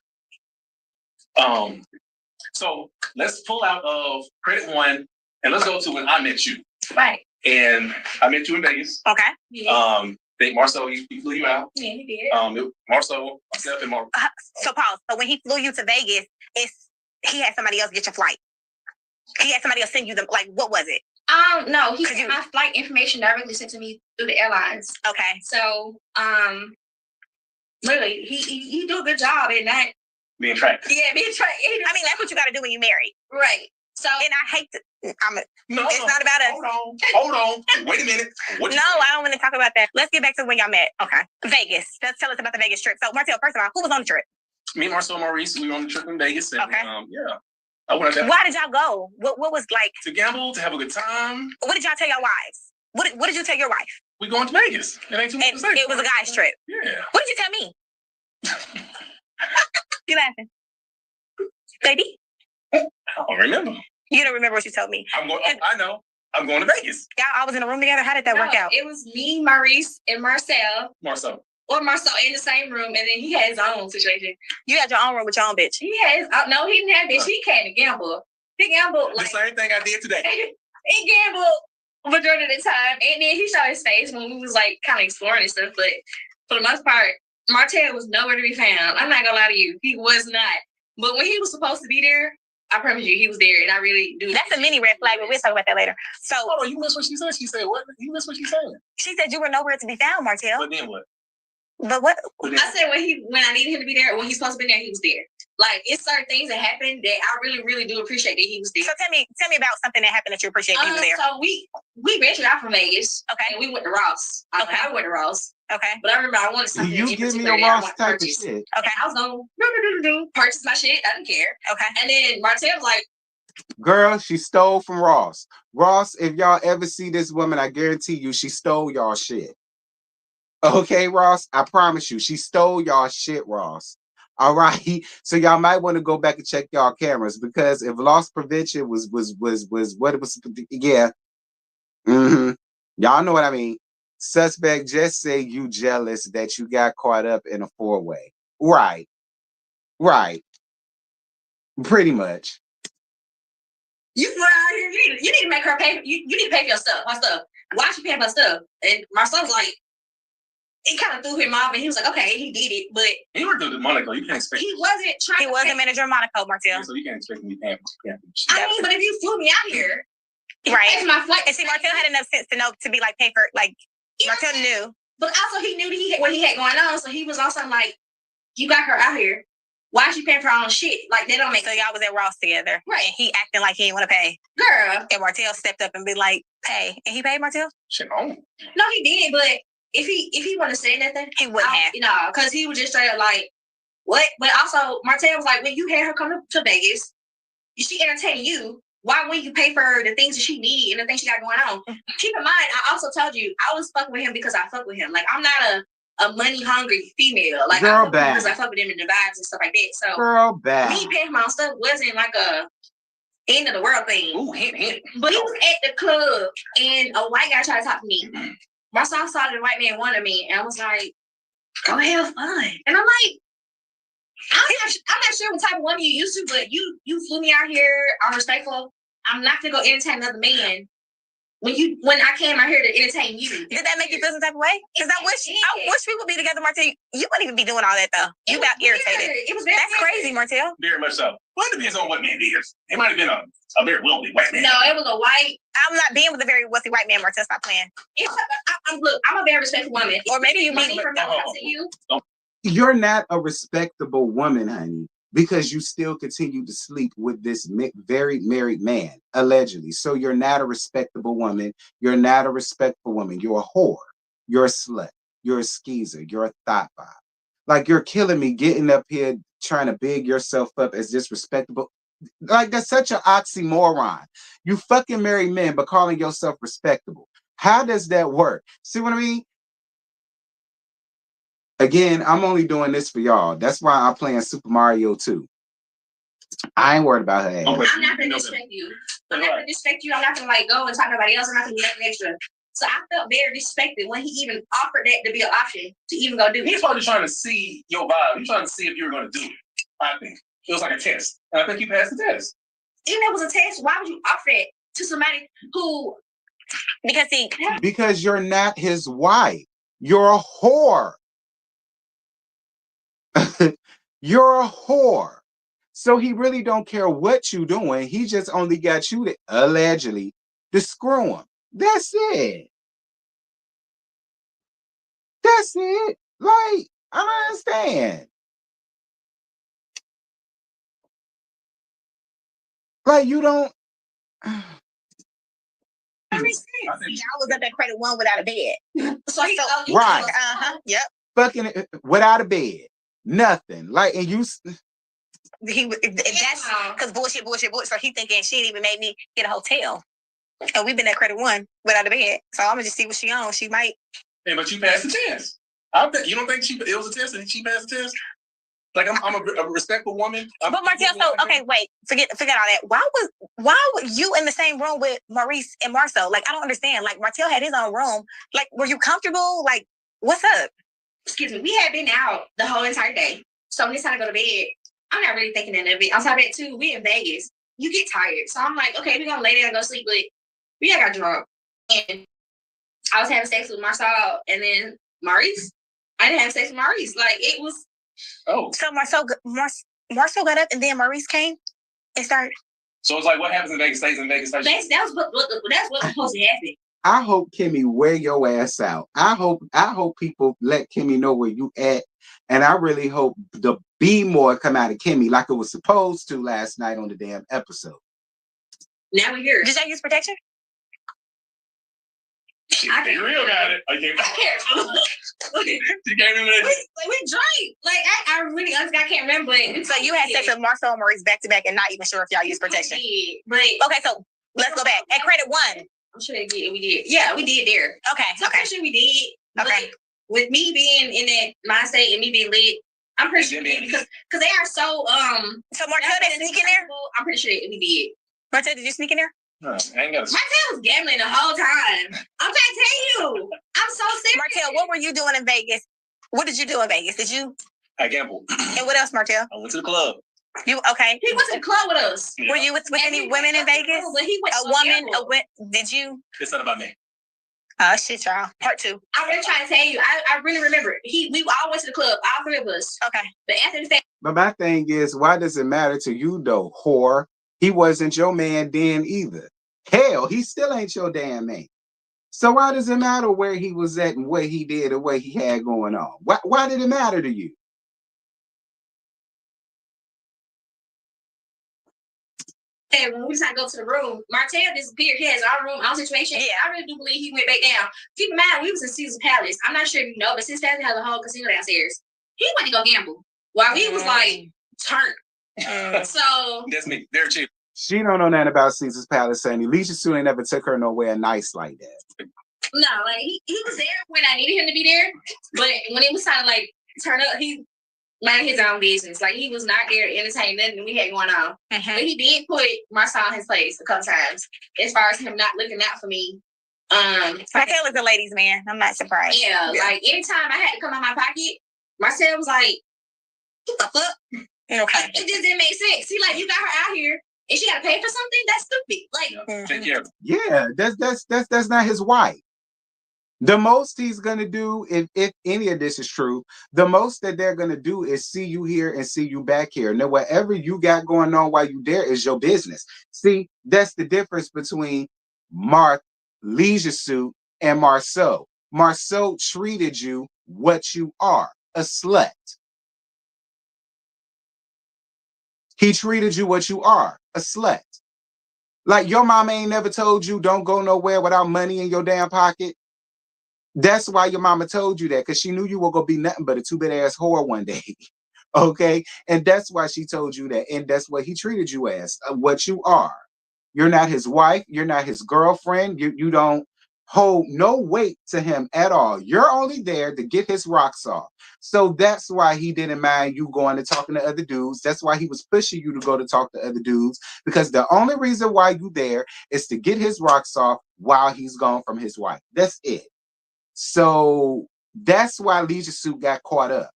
So let's pull out of Credit One and let's go to when I met you. Right. And I met you in Vegas. Okay. Yeah. Marceau, he flew you out. Yeah, he did. Marceau, myself, and Mark. So pause. So when he flew you to Vegas, he had somebody else get your flight. He had somebody else send you like, what was it? No, he sent my flight information directly sent to me through the airlines. Okay. So, literally, he do a good job in that. Being tracked. Yeah, being tracked. I mean, that's what you got to do when you marry. Right. So, and I hate to. No, it's not about us. Hold on. Wait a minute. I don't want to talk about that. Let's get back to when y'all met. Okay. Vegas. Let's tell us about the Vegas trip. So, Martell, first of all, who was on the trip? Me, Marceau, and Maurice. We were on the trip in Vegas. And, okay. Yeah. I went out. Why did y'all go? What was like? To gamble, to have a good time. What did y'all tell your wives? What did you tell your wife? We going to Vegas. It ain't too much to say. It was a guy's trip. Yeah. What did you tell me? You laughing? Baby? I don't remember. You don't remember what you told me. I know. I'm going to Vegas. Y'all all was in a room together? How did that work out? It was me, Maurice, and Marceau. Marceau in the same room, and then he had his own situation. You had your own room with your own bitch. He has no, he didn't have bitch. He came to gamble. He gambled the same thing I did today. He gambled majority of the time, and then he showed his face when we was like kind of exploring and stuff. But for the most part, Martell was nowhere to be found. I'm not gonna lie to you, he was not. But when he was supposed to be there, I promise you, he was there, and I really do. That's a mini red flag, but we'll talk about that later. So, hold on, you missed what she said. She said what? You missed what she said. She said you were nowhere to be found, Martell. But then what? But what? I said when I needed him to be there, when he's supposed to be there, he was there. Like, it's certain things that happened that I really, really do appreciate that he was there. So tell me about something that happened that you appreciate he was there. So we ventured out from Vegas. Okay. And we went to Ross. Okay. I went to Ross. Okay. But I remember I wanted something. You give me a Ross type of shit. Okay. I was gonna purchase my shit. I didn't care. Okay. And then Martell was like, girl, she stole from Ross. Ross, if y'all ever see this woman, I guarantee you she stole y'all shit. Okay, Ross, I promise you, she stole y'all shit, Ross. All right, so y'all might want to go back and check y'all cameras because if loss prevention was what it was, yeah, y'all know what I mean. Suspect just say you jealous that you got caught up in a 4-way. Right, pretty much. You need to make her pay. You need to pay for your stuff. Her stuff. Why she paying for her stuff? And my son's like, it kind of threw him off, and he was like, okay, he did it, but he worked with Monaco. You can't expect. He wasn't trying. He was a manager of Monaco, Martell. Yeah, so you can't expect me to pay him. I mean, but if you flew me out here, right? My flight. And see, Martell had enough sense to know to be like pay for like. Martell knew, but also he knew what he had going on, so he was also like, you got her out here. Why is she paying for her own shit? Like, they don't make sense. So y'all was at Ross together. Right. And he acting like he didn't want to pay. Girl. And Martell stepped up and be like, pay. And he paid Martell? Shit, no. No, he didn't, but if he wanted to say nothing, he wouldn't have. You know, because he was just straight up like, what? But also, Martell was like, when you had her come to Vegas, she entertaining you. Why wouldn't you pay for the things that she need and the things she got going on? Keep in mind, I also told you, I was fucking with him because I fuck with him. Like, I'm not a money hungry female. Like, girl, I fuck because I fuck with him in the vibes and stuff like that. So girl, bad. Me paying for my own stuff wasn't like a end of the world thing. Ooh, hint. But he was at the club and a white guy tried to talk to me. My son saw that the white man wanted me, and I was like, go have fun. And I'm like, I'm not sure what type of woman you used to, but you flew me out here. I'm respectful. I'm not gonna go entertain another man. When I came out here to entertain you. Did that make you feel some type of way? Because I wish we would be together, Martell. You wouldn't even be doing all that though. You got irritated. It was very That's crazy, Martell. Very much so. Well, it depends on what man it is. It might have been a very wealthy white man. No, it was a white. I'm not being with a very wealthy white man, Martell. Stop playing. Look, I'm a very respectful woman. Or maybe you money from you. You're not a respectable woman, honey, because you still continue to sleep with this very married man, allegedly. So you're not a respectable woman. You're not a respectful woman. You're a whore. You're a slut. You're a skeezer. You're a thought bomb. Like, you're killing me getting up here trying to big yourself up as disrespectable. Like, that's such an oxymoron. You fucking married men, but calling yourself respectable. How does that work? See what I mean? Again, I'm only doing this for y'all. That's why I'm playing Super Mario 2. I ain't worried about her ass. I'm not gonna disrespect you. I'm not gonna disrespect you. I'm not gonna like go and talk to nobody else. I'm not gonna do nothing extra. So I felt very disrespected when he even offered that to be an option to even go do it. He's probably trying to see your vibe. He's trying to see if you were going to do it. I think it was like a test, and I think you passed the test. Even if it was a test, why would you offer it to somebody who? Because you're not his wife. You're a whore. You're a whore. So he really don't care what you doing. He just only got you to allegedly to screw him. That's it. That's it. Like, I don't understand. Like, you don't. I was up at credit one without a bed. So right. Yep. Fucking without a bed. Nothing. Like, and you. That's because bullshit. So he thinking she even made me get a hotel. And we've been at credit one without a bed. So I'm gonna just see what she on. She might. Hey, but you passed the test. You don't think it was a test and she passed the test? Like, I'm a respectful woman. But Martell, so okay, wait, forget all that. Why were you in the same room with Maurice and Marceau? Like, I don't understand. Like, Martell had his own room. Like, were you comfortable? Like, what's up? Excuse me. We had been out the whole entire day. So when it's time to go to bed, I'm not really thinking of it. On top of it too, we in Vegas. You get tired. So I'm like, okay, we're gonna lay down and go sleep, but we got drunk. And I was having sex with Marceau and then Maurice. I didn't have sex with Maurice. Like, it was. Oh. So Marceau got up and then Maurice came and started. So it's like, what happens in Vegas stays in Vegas. That's what was supposed to happen. I hope Kimmy wear your ass out. I hope people let Kimmy know where you at. And I really hope the B more come out of Kimmy like it was supposed to last night on the damn episode. Now we're here. Did I use protection? I can't real got it. I can't. She can't remember that. We drank. Like, I really honestly I can't remember. So you had sex with Marceau and Maurice back to back and not even sure if y'all used protection. But okay, so let's go back. At credit one. I'm sure we did. Yeah, we did there. Okay. So I'm sure we did. Okay. with me being in that mindset and me being lit, I'm pretty sure because they are so So Martell didn't sneak in there? I'm pretty sure we did. Martell, did you sneak in there? No, I ain't got. Martell was gambling the whole time. I'm trying to tell you. I'm so serious. Martell, what were you doing in Vegas? What did you do in Vegas? Did you? I gambled. And what else, Martell? I went to the club. You okay? He went to the club with us. Yeah. Were you with any women in Vegas? But he went a woman. Did you? It's not about me. Oh shit, y'all. Part 2. I'm really trying to tell you. I really remember. We all went to the club. All 3 of us. Okay. But after the fact. But my thing is, why does it matter to you though, whore? He wasn't your man then either. Hell, he still ain't your damn man. So why does it matter where he was at and what he did or what he had going on? Why did it matter to you? Hey, when we decided to go to the room, Martell disappeared. He has our room, our situation. Yeah, I really do believe he went back down. Keep in mind, we was in Caesar Palace. I'm not sure if you know, but Caesar Palace has a whole casino downstairs. He went to go gamble while we was like turned. So that's me. They're cheap. She don't know nothing about Caesar's Palace, and Alicia Sue ain't never took her nowhere nice like that. No, like he was there when I needed him to be there, but when it was time to like turn up, he minded his own business. Like he was not there entertaining nothing we had going on. But he did put Marcel in his place a couple times, as far as him not looking out for me. Marcel is a ladies' man. I'm not surprised. Yeah, like anytime I had to come out my pocket, Marcel was like, "What the fuck?" Okay. It just didn't make sense. He like, you got her out here and she got to pay for something? That's stupid. Like, take care. Yeah, that's not his wife. The most he's gonna do, if any of this is true, the most that they're gonna do is see you here and see you back here. Now, whatever you got going on while you there is your business. See, that's the difference between Mark Leisure Suit and Marceau. Marceau treated you what you are, a slut. He treated you what you are, a slut. Like your mama ain't never told you don't go nowhere without money in your damn pocket. That's why your mama told you that, because she knew you were gonna be nothing but a two-bit ass whore one day. Okay, and that's why she told you that, and that's what he treated you as, what you are. You're not his wife. You're not his girlfriend. You don't hold no weight to him at all. You're only there to get his rocks off. So that's why he didn't mind you going and talking to other dudes. That's why he was pushing you to go to talk to other dudes, because the only reason why you there is to get his rocks off while he's gone from his wife. That's it. So that's why Leisure Suit got caught up.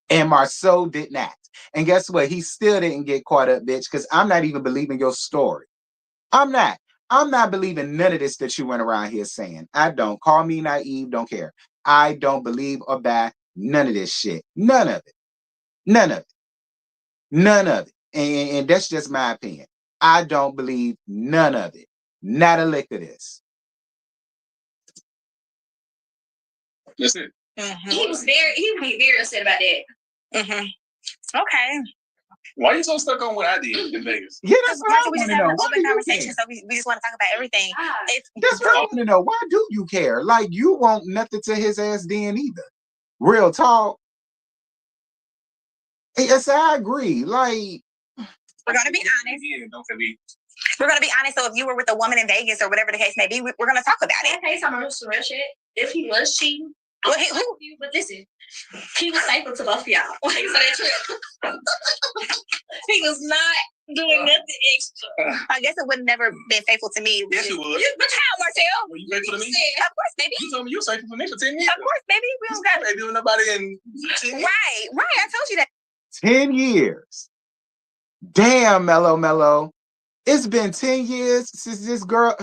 And Marceau did not. And guess what? He still didn't get caught up, bitch, because I'm not even believing your story. I'm not believing none of this that you went around here saying. I don't. Call me naive. Don't care. I don't believe or buy none of this shit. None of it. None of it. None of it. And that's just my opinion. I don't believe none of it. Not a lick of this. That's it. He would be very upset about that. Okay. Why are you so stuck on what I did in Vegas? Yeah, that's what I we want just to have know. an open conversation, so we just want to talk about everything. That's what I want to know. Why do you care? Like, you want nothing to his ass then either. Real talk. Yes, I agree. Like, we're gonna be honest. We're gonna be honest. So if you were with a woman in Vegas or whatever the case may be, we're gonna talk about it. Can I tell you some real shit? If he was cheating, well, but listen, he was faithful to both of y'all. Like, so that trip. He was not doing nothing extra. I guess it would never been faithful to me. Yes, it would. But how, Marcel? Were you faithful to me? Of course, baby. You told me you were faithful to me for 10 years. Of course, baby. We don't got to do nobody in 10 years. Right. I told you that. 10 years. Damn, Mellow. It's been 10 years since this girl.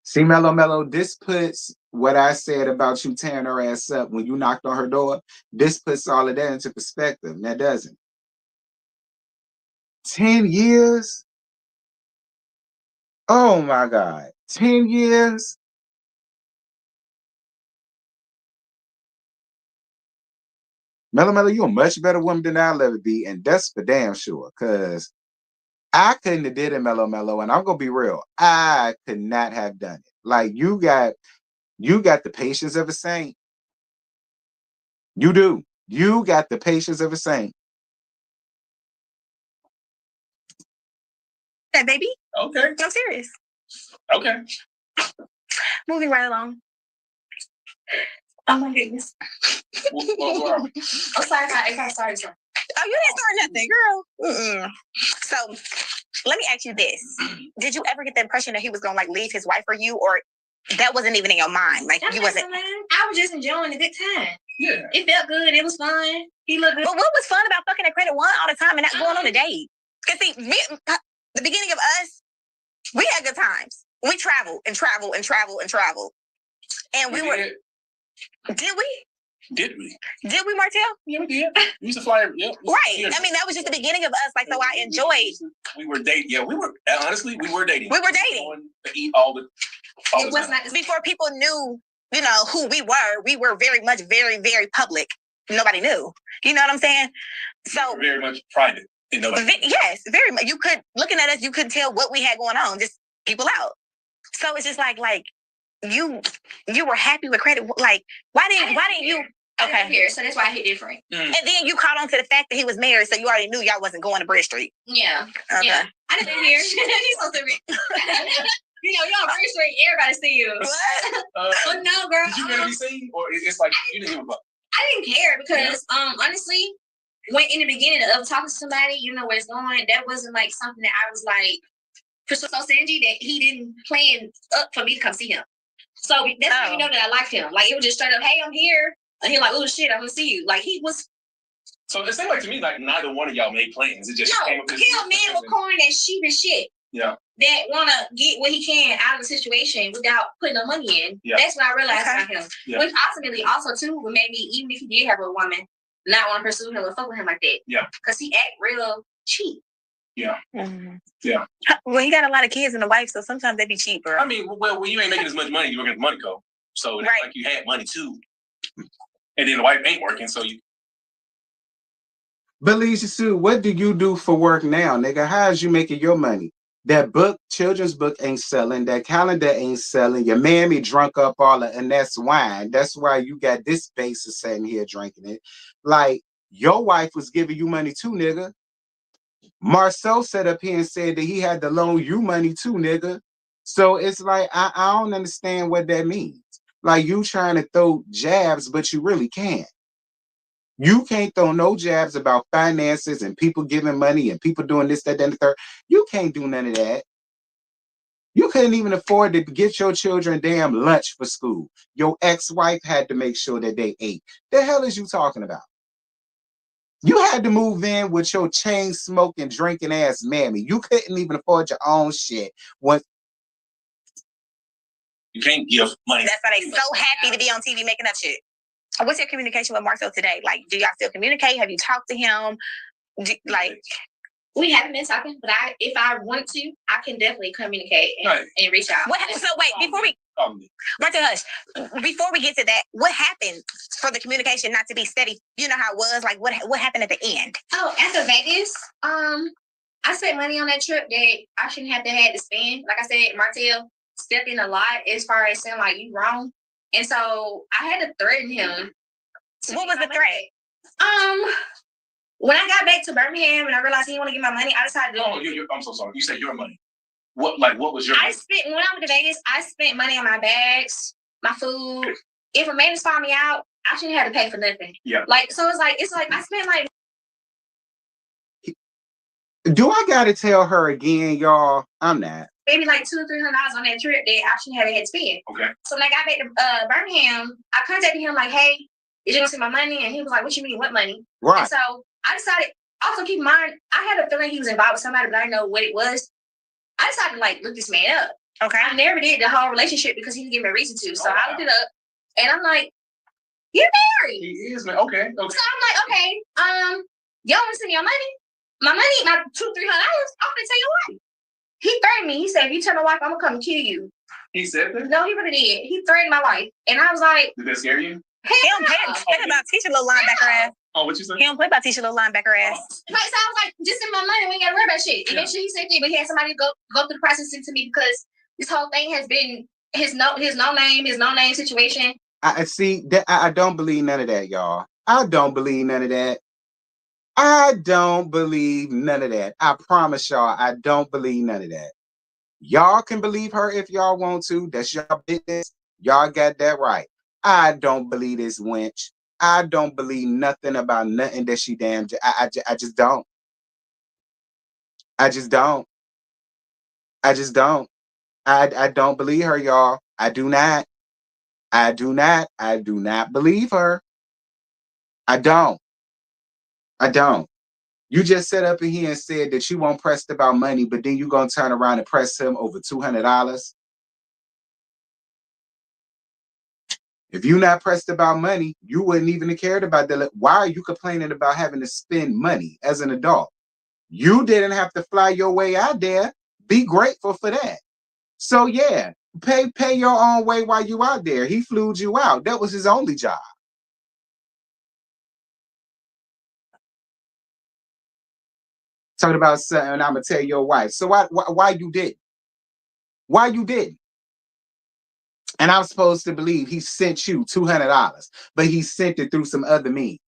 See, Mellow, this puts what I said about you tearing her ass up when you knocked on her door. This puts all of that into perspective. That doesn't. 10 years? Oh my God. 10 years? Mellow, you're a much better woman than I'll ever be, and that's for damn sure, because I couldn't have did it, Mellow, and I'm gonna be real. I could not have done it. Like, you got the patience of a saint. You do. You got the patience of a saint. That baby? Okay. I'm serious. Okay. Moving right along. Oh my goodness. I'm sorry if I started something. Oh, you didn't start nothing, girl. So let me ask you this. Did you ever get the impression that he was gonna like leave his wife for you, or that wasn't even in your mind? Like you wasn't. I was just enjoying a good time. Yeah. It felt good. It was fun. He looked good. But what was fun about fucking at Credit One all the time and not going on a date? Because see, the beginning of us, we had good times. We traveled and traveled and traveled and traveled. And we were. Did we? Did we? Did we, Martell? Yeah, we did. We used to fly. Yeah. Right. I mean, that was just the beginning of us. Like, so I enjoyed. We were dating. Yeah, we were. Honestly, we were dating. We were dating. To eat all the. It was not before people knew, you know, who we were. We were very much, very, very public. Nobody knew. You know what I'm saying? So we were very much private. Yes, very much. You could looking at us, you couldn't tell what we had going on. Just people out. So it's just like you were happy with Credit. Like why didn't you? Okay, here, so that's why I hit different. And then you caught on to the fact that he was married, so you already knew y'all wasn't going to Bridge Street. Yeah. Okay. Yeah. I didn't hear. He's so stupid. You know, you're on Bridge Street, everybody see you. What? But no, girl. Did you really be seen, or it's like you didn't give a fuck? I didn't care because, honestly, when in the beginning of talking to somebody, you know where it's going. That wasn't like something that I was like, for so Sanji that he didn't plan up for me to come see him. So that's how you know that I liked him. Like it was just straight up, hey, I'm here. And he like, oh shit, I'm gonna see you. Like he was. So it seemed like to me like neither one of y'all made plans. It just came up. He a man with corn and sheep and shit. Yeah. That wanna get what he can out of the situation without putting no money in. Yeah. That's what I realized about him. Yeah. Which ultimately also too would make me, even if he did have a woman, not want to pursue him or fuck with him like that. Yeah. Because he act real cheap. Yeah. Mm-hmm. Yeah. Well, he got a lot of kids and a wife, so sometimes they be cheaper. I mean, well, when you ain't making as much money, you working at the money co. So it's like you had money too. And then the wife ain't working, so you. Belize Sue, what do you do for work now, nigga? How's you making your money? That book, children's book ain't selling. That calendar ain't selling. Your mammy drunk up all of, and that's wine. That's why you got this basis sitting here drinking it. Like, your wife was giving you money too, nigga. Marcel sat up here and said that he had to loan you money too, nigga. So it's like, I don't understand what that means. Like you trying to throw jabs, but you really can't. You can't throw no jabs about finances and people giving money and people doing this, that, and the third. You can't do none of that. You couldn't even afford to get your children damn lunch for school. Your ex-wife had to make sure that they ate. The hell is you talking about? You had to move in with your chain smoking, drinking ass mammy. You couldn't even afford your own shit. You can't give money. That's why they so happy to be on TV making up shit. What's your communication with Marcel today? Like, do y'all still communicate? Have you talked to him? We haven't been talking, but if I want to, I can definitely communicate and reach out. So wait, before we, Marcel, hush. Before we get to that, what happened for the communication not to be steady? You know how it was. Like, what happened at the end? Oh, after Vegas, I spent money on that trip that I shouldn't have to spend. Like I said, Martell stepped in a lot as far as saying like you wrong, and so I had to threaten him. What was the threat? When I got back to Birmingham and I realized he didn't want to give my money, I decided to. Oh, I'm so sorry. You said your money. What was your? When I went to Vegas, I spent money on my bags, my food. If a man has found me out, I shouldn't have to pay for nothing. Yeah. Like so, it's like I spent like. Do I gotta tell her again, y'all? I'm not. Maybe like $200 or $300 on that trip that I shouldn't have had to spend. Okay. So when I got back to Birmingham, I contacted him like, "Hey, is you gonna see my money?" And he was like, "What you mean, what money?" Right. And so I decided. Also, keep in mind, I had a feeling he was involved with somebody, but I didn't know what it was. I decided to like look this man up. Okay. I never did the whole relationship because he didn't give me a reason to. So I looked it up, and I'm like, "You're married." He is married. Okay. So I'm like, "Okay, y'all want to send me your money? My money, my $200-300. I'm gonna tell you why." He threatened me. He said, "If you tell my wife, I'm gonna come and kill you." He said that? No, he really did. He threatened my wife, and I was like, "Did that scare you?" He don't play about teaching little linebacker ass. Oh, what you said? He don't play about teaching little linebacker ass. Like, so I was like, just send my money. We ain't gotta worry about shit. Eventually, he said that, but he had somebody go through the process into me because this whole thing has been his no name situation. I see that. I don't believe none of that, y'all. I don't believe none of that. I don't believe none of that. I promise y'all, I don't believe none of that. Y'all can believe her if y'all want to. That's your business. Y'all got that right. I don't believe this wench. I don't believe nothing about nothing that she damn. I just don't. I just don't. I just don't. I don't believe her, y'all. I do not. I do not. I do not believe her. I don't. I don't. You just sat up in here and said that you won't pressed about money, but then you gonna turn around and press him over $200. If you not pressed about money, you wouldn't even have cared about that. Why are you complaining about having to spend money as an adult? You didn't have to fly your way out there. Be grateful for that. So yeah, pay your own way while you out there. He flew you out. That was his only job. Talking about something, I'm gonna tell your wife. So why you didn't? Why you didn't? And I'm supposed to believe he sent you $200, but he sent it through some other means.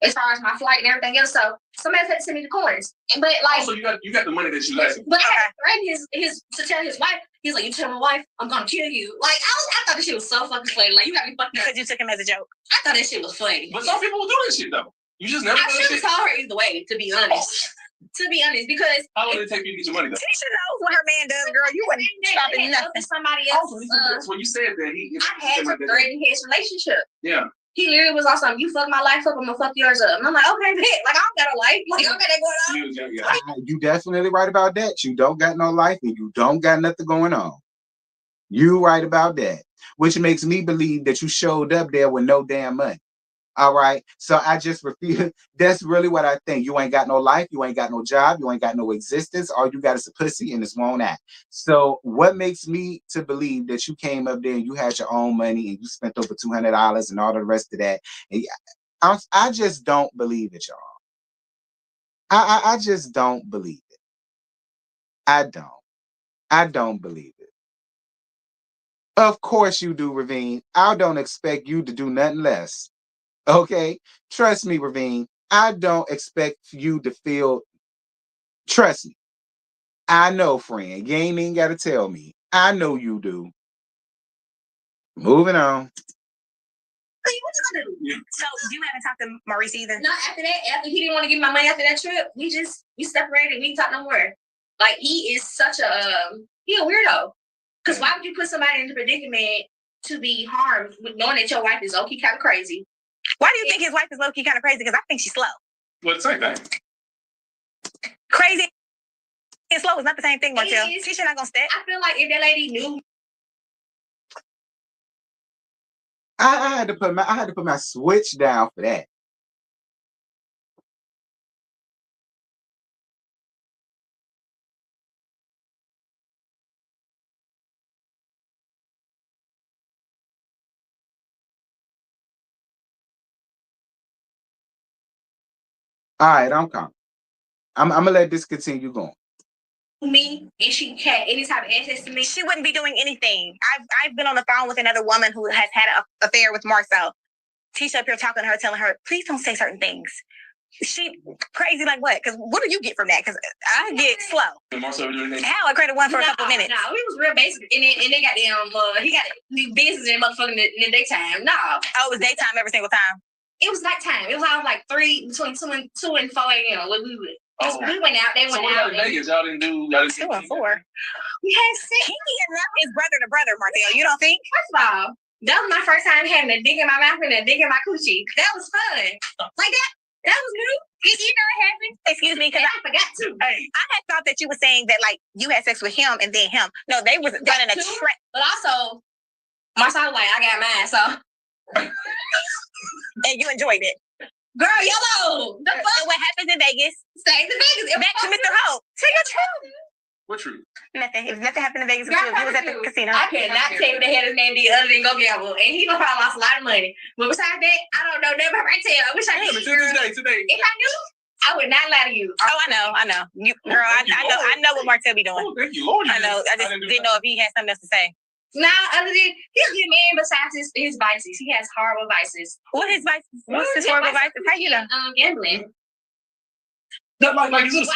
As far as my flight and everything else, so somebody had to send me the coins. But like, so you got the money that you like. But I had to threaten his to tell his wife. He's like, you tell my wife, I'm gonna kill you. Like I thought this shit was so fucking funny. Like you got me fucked up. Because you took him as a joke. I thought that shit was funny. But some people will do this shit though. You just never. I should have told her either way, to be honest. To be honest, because how long did it take you to get your money though? Tisha knows what her man does, girl. You wouldn't stopping nothing. Somebody else. When you said that I had to threaten his relationship. Yeah. He literally was also, you fuck my life up, I'm gonna fuck yours up. And I'm like, okay, bet. Like, I don't got a life. Like, I don't got that going on. You definitely right about that. You don't got no life and you don't got nothing going on. You right about that. Which makes me believe that you showed up there with no damn money. All right. So I just refuse. That's really what I think. You ain't got no life. You ain't got no job. You ain't got no existence. All you got is a pussy and it's won't act. So what makes me to believe that you came up there and you had your own money and you spent over $200 and all the rest of that? And I just don't believe it, y'all. I just don't believe it. I don't believe it. Of course you do, Ravine. I don't expect you to do nothing less. Okay, trust me, Ravine. I don't expect you to feel. Trust me. I know, friend. You ain't even got to tell me. I know you do. Moving on. What you gonna do? Yeah. So you haven't talked to Maurice either? No, after that, after he didn't want to give me my money after that trip, we separated. We didn't talk no more. Like he is such a he a weirdo. Because why would you put somebody in the predicament to be harmed with knowing that your wife is low-key kind of crazy? Why do you think his wife is low-key kind of crazy? Because I think she's slow. Well, it's the same thing. Crazy and slow is not the same thing, Martell. Tisha not gonna step. I feel like if that lady knew. I had to put my switch down for that. All right, I'm calm. I'm gonna let this continue going. Me and she had any type of access to me, she wouldn't be doing anything. I've been on the phone with another woman who has had an affair with Marcel. Tisha up here talking to her, telling her, please don't say certain things. She crazy like what? Because what do you get from that? Because I get slow. How I created one for a couple minutes. No, it was real basic. And they got them, he got new business in motherfucking in the daytime. No. Oh, it was daytime every single time. It was nighttime. It was all like between 2 and 4 a.m. when we would. Oh. We went out. They went out. So Vegas, y'all didn't do 2 and 4. We had sex. He is brother to brother, Martell. You don't think? First of all, that was my first time having a dick in my mouth and a dick in my coochie. That was fun. Like that. That was new. You know it happened. Excuse me, because I forgot to. I had thought that you were saying that like you had sex with him and then him. No, they was done in a trap. But also, my son was like, I got mine, so. And you enjoyed it. Girl, YOLO! The fuck? So what happens in Vegas? Stays in Vegas. Back to Mr. Hope. Tell your truth. What truth? Nothing. If nothing happened in Vegas, he was at the casino. I cannot tell you what the hell his name did other than go gamble. And he probably lost a lot of money. But besides that, I don't know never right tell. I wish I knew. Today. If I knew, I would not lie to you. Oh, I know. You, girl, I know what Martell be doing. Oh, thank you, Lord. I know. I just didn't know if he had something else to say. Nah, other than he's a good man besides his vices. He has horrible vices. What his vices? What's his horrible vices? How you know? Gambling. Not like is it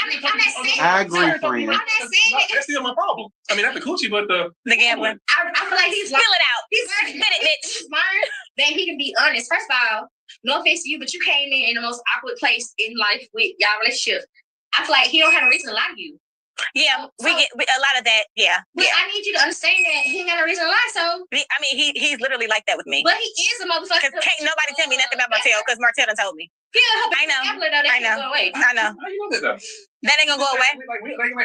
I agree, friend. I'm not saying that. That's still my problem. I mean, not the coochie, but the gambling. I feel like he's Spill it out. He's Spit it, bitch. He's learned that he can be honest. First of all, no offense to you, but you came in the most awkward place in life with y'all relationship. I feel like he don't have a reason to lie to you. Yeah, we get a lot of that. Yeah, but I need you to understand that he ain't got no reason to lie. So I mean, he's literally like that with me. But he is a motherfucker. Because can't nobody tell me nothing about Martell because Martell done told me. I know. I know. I know. How you know that though? That ain't gonna go away.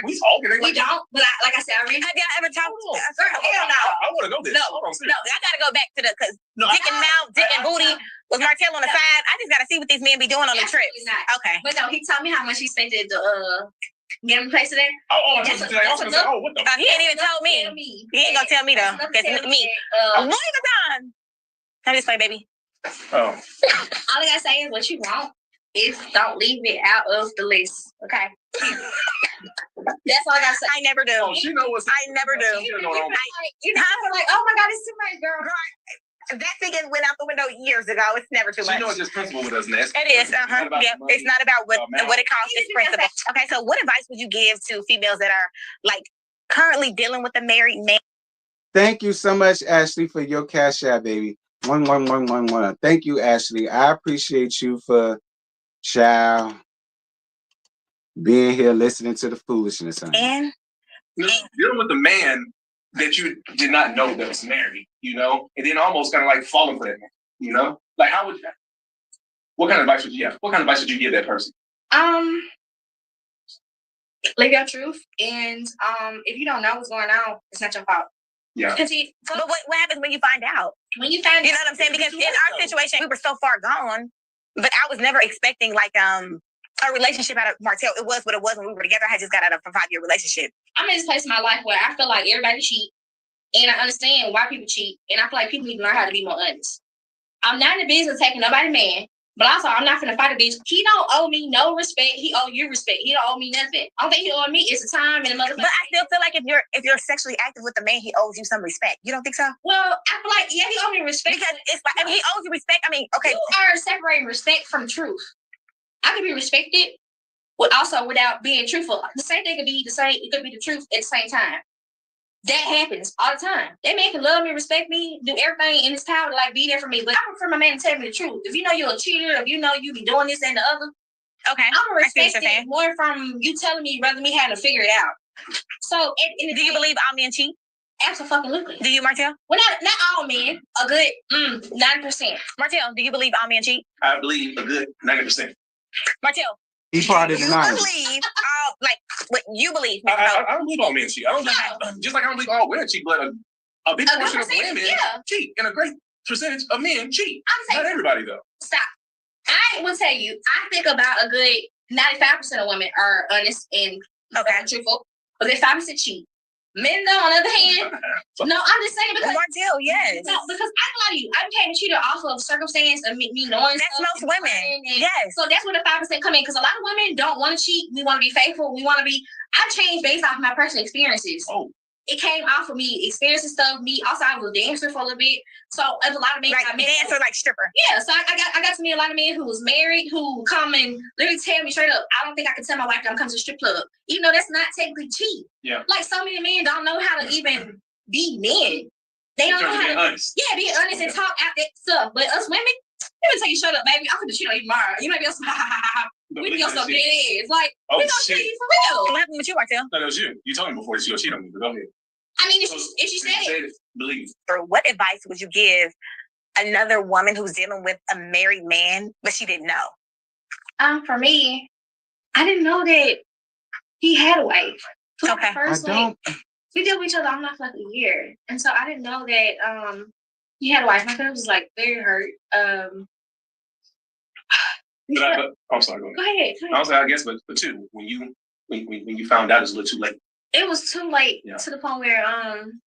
We talking. We don't. But like I said, I really. Have y'all ever talked? Girl, hell no. I want to know this. No, I gotta go back to the because dick and mouth, dick and booty was Martell on the side. I just gotta see what these men be doing on the trips. Okay. But no, he told me how much he spent at the gambling place today. What the? He ain't even told me. He ain't gonna tell me though. Because me. Louis Vuitton. I'm just playing, baby. All I gotta say is what you want is don't leave it out of the list. Okay. That's all I gotta say. I never do. Oh, she knows what's I never do. You're like, oh my God, it's too much, girl. That thing went out the window years ago. It's never too much. She knows just principle with us, Ness. It is. Yeah. It's not about what it costs. It's principle. Okay. So, what advice would you give to females that are like currently dealing with a married man? Thank you so much, Ashley, for your cash app, baby. 11111. Thank you, Ashley. I appreciate you for being here listening to the foolishness. Honey. And dealing with the man that you did not know that was married, you know, and then almost kind of like falling for that man, you know, like what kind of advice would you have? What kind of advice would you give that person? Live your truth, and if you don't know what's going on, it's not your fault. Yeah. But what happens when you find out? When you find out, you know what I'm saying? Because in our situation, we were so far gone, but I was never expecting like a relationship out of Martell. It was what it was when we were together. I had just got out of a 5-year relationship. I'm in this place in my life where I feel like everybody cheat, and I understand why people cheat, and I feel like people need to learn how to be more honest. I'm not in the business of taking nobody man, but also I'm not finna fight a bitch. He don't owe me no respect. He owe you respect. He don't owe me nothing. Only thing he owe me is the time and the motherfucker. But I still feel like if you're sexually active with a man, he owes you some respect. You don't think so? Well, I feel like he owes me respect because it's like he owes you respect. I mean, okay, you are separating respect from truth. I could be respected, but also without being truthful. The same thing could be the same. It could be the truth at the same time. That happens all the time. That man can love me, respect me, do everything in his power to like be there for me. But I prefer my man to tell me the truth. If you know you're a cheater, if you know you be doing this and the other, okay, I'm gonna respect it more from you telling me rather than me having to figure it out. So, do you believe all men cheat? Absolutely. Do you, Martell? Well, not all men. A good 90%. Martell, do you believe all men cheat? I believe a good 90%. Martell. He's part of the 90s. You believe like what you believe? I don't believe all men cheat. I don't just like I don't believe all women cheat, but a big portion of women cheat, and a great percentage of men cheat. Not everybody though. Stop. I will tell you. I think about a good 95% of women are honest and truthful. A good 5% cheat. Men, though, on the other hand, no, I'm just saying because Martell, yes. No, because I lie to you. I became a cheater off of circumstance of me knowing. That's most women. Yes. So that's where the 5% come in because a lot of women don't want to cheat. We want to be faithful. We want to be. I changed based off my personal experiences. Oh. It came off of me experiencing stuff. Me also, I was a dancer for a little bit. So there's a lot of men like dancer, like stripper. Yeah. So I got to meet a lot of men who was married who come and literally tell me straight up, I don't think I can tell my wife that I'm coming to the strip club, even though that's not technically cheat. Yeah. Like so many men don't know how to even be men. They don't know how to honest. Yeah, be honest and talk out that stuff. But us women, let me tell you straight up, baby, I'm gonna cheat on you tomorrow. You might be on some we be on some dead ass. Like we gonna cheat you for real. What happened with you, Martell? No, that was you. You told me before that you gonna cheat on me, but go ahead. I mean, if she said it, believe. Or what advice would you give another woman who's dealing with a married man, but she didn't know? For me, I didn't know that he had a wife. Okay. First, we dealt with each other almost like a year, and so I didn't know that he had a wife. My friend was like very hurt. I'm sorry. Go ahead. I guess, but too, when you found out, it was a little too late. It was too late to the point where I'm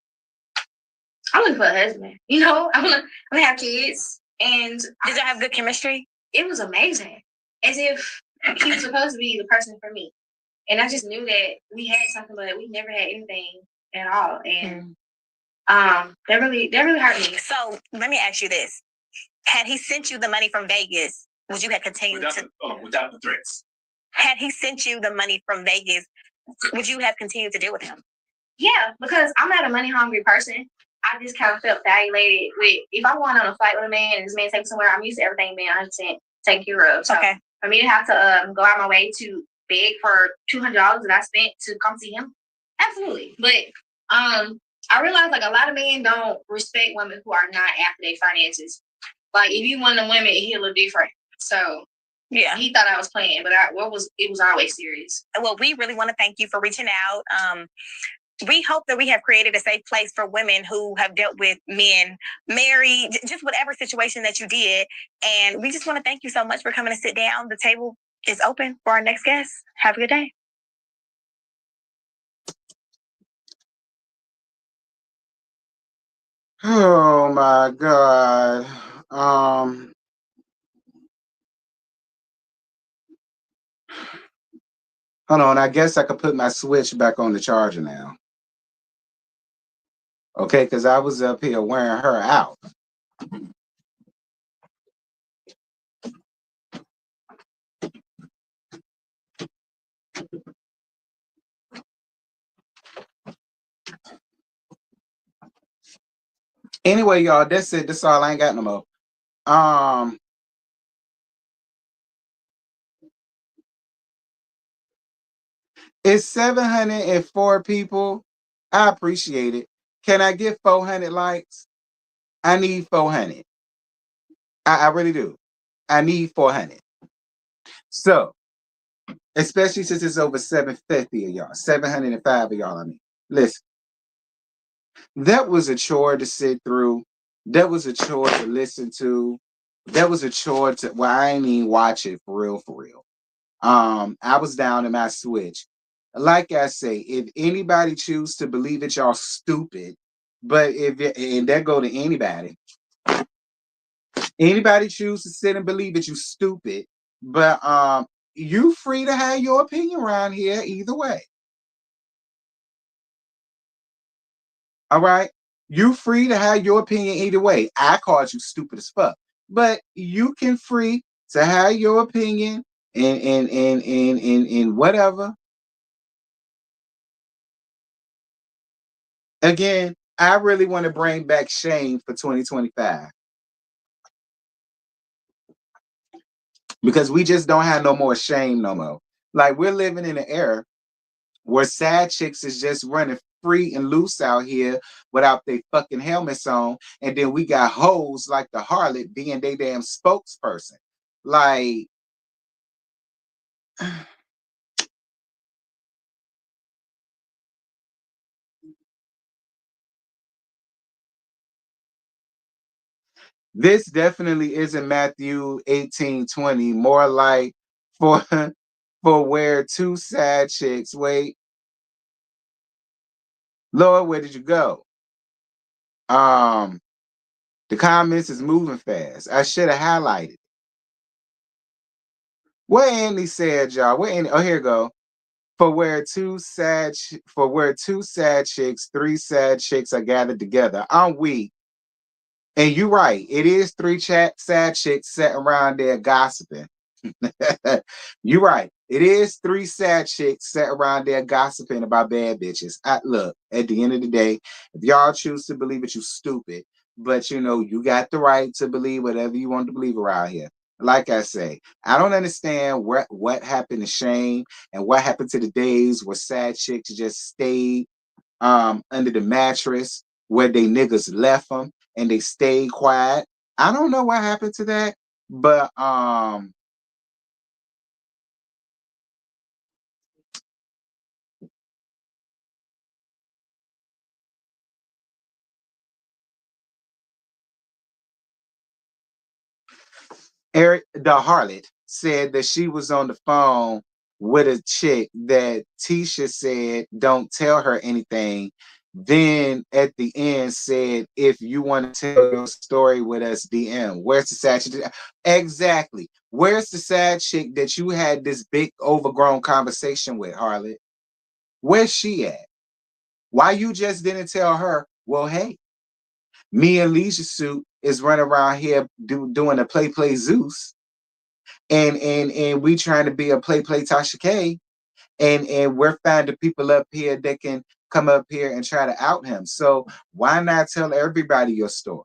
looking for a husband. You know, I'm gonna have kids. And did y'all have good chemistry? It was amazing, as if he was supposed to be the person for me. And I just knew that we had something, but we never had anything at all. And that really hurt me. So let me ask you this: had he sent you the money from Vegas, would you have continued without the threats? Had he sent you the money from Vegas, would you have continued to deal with him? Yeah, because I'm not a money hungry person. I just kind of felt violated with, if I'm going on a flight with a man and this man takes me somewhere, I'm used to everything being 100% taken care of. So for me to have to go out my way to beg for $200 that I spent to come see him, absolutely. But I realized like a lot of men don't respect women who are not after their finances. Like if you want a woman, he look different. So yeah, he thought I was playing, but it was always serious. Well, we really want to thank you for reaching out. We hope that we have created a safe place for women who have dealt with men, married, just whatever situation that you did. And we just want to thank you so much for coming to sit down. The table is open for our next guest. Have a good day. Oh my God. Hold on, I guess I could put my switch back on the charger now. Okay, because I was up here wearing her out. Anyway, y'all, that's it. That's all. I ain't got no more. It's 704 people. I appreciate it. Can I get 400 likes? I need 400. I really do. I need 400. So, especially since it's over 750 of y'all, 705 of y'all, I mean. Listen, that was a chore to sit through. That was a chore to listen to. That was a chore to, well, I ain't even watch it for real, for real. I was down in my switch. Like I say, if anybody choose to believe it, y'all stupid. But and that go to anybody. Anybody choose to sit and believe it, you stupid. But you free to have your opinion around here either way. All right? You free to have your opinion either way. I called you stupid as fuck. But you can free to have your opinion and whatever. Again, I really want to bring back shame for 2025. Because we just don't have no more shame no more. Like we're living in an era where sad chicks is just running free and loose out here without their fucking helmets on. And then we got hoes like the harlot being their damn spokesperson. Like, this definitely isn't Matthew 18:20. More like for where two sad chicks. Wait. Lord, where did you go? The comments is moving fast. I should have highlighted. What Andy said, y'all. What Andy? Oh, here you go. For where two sad chicks, three sad chicks are gathered together. I'm weak. And you're right. It is three sad chicks sitting around there gossiping. You're right. It is three sad chicks sat around there gossiping about bad bitches. Look, at the end of the day, if y'all choose to believe it, you stupid. But you know, you got the right to believe whatever you want to believe around here. Like I say, I don't understand what happened to Shane and what happened to the days where sad chicks just stayed under the mattress where they niggas left them and they stayed quiet. I don't know what happened to that, but Eric, the harlot, said that she was on the phone with a chick that Tisha said, don't tell her anything. Then at the end said, if you want to tell your story with us, DM. Where's the sad chick? Exactly. Where's the sad chick that you had this big overgrown conversation with, harlot? Where's she at? Why you just didn't tell her, well, hey, me and Leisure Suit is running around here doing a play Zeus. and we trying to be a play Tasha K, and we're finding people up here that can come up here and try to out him. So why not tell everybody your story?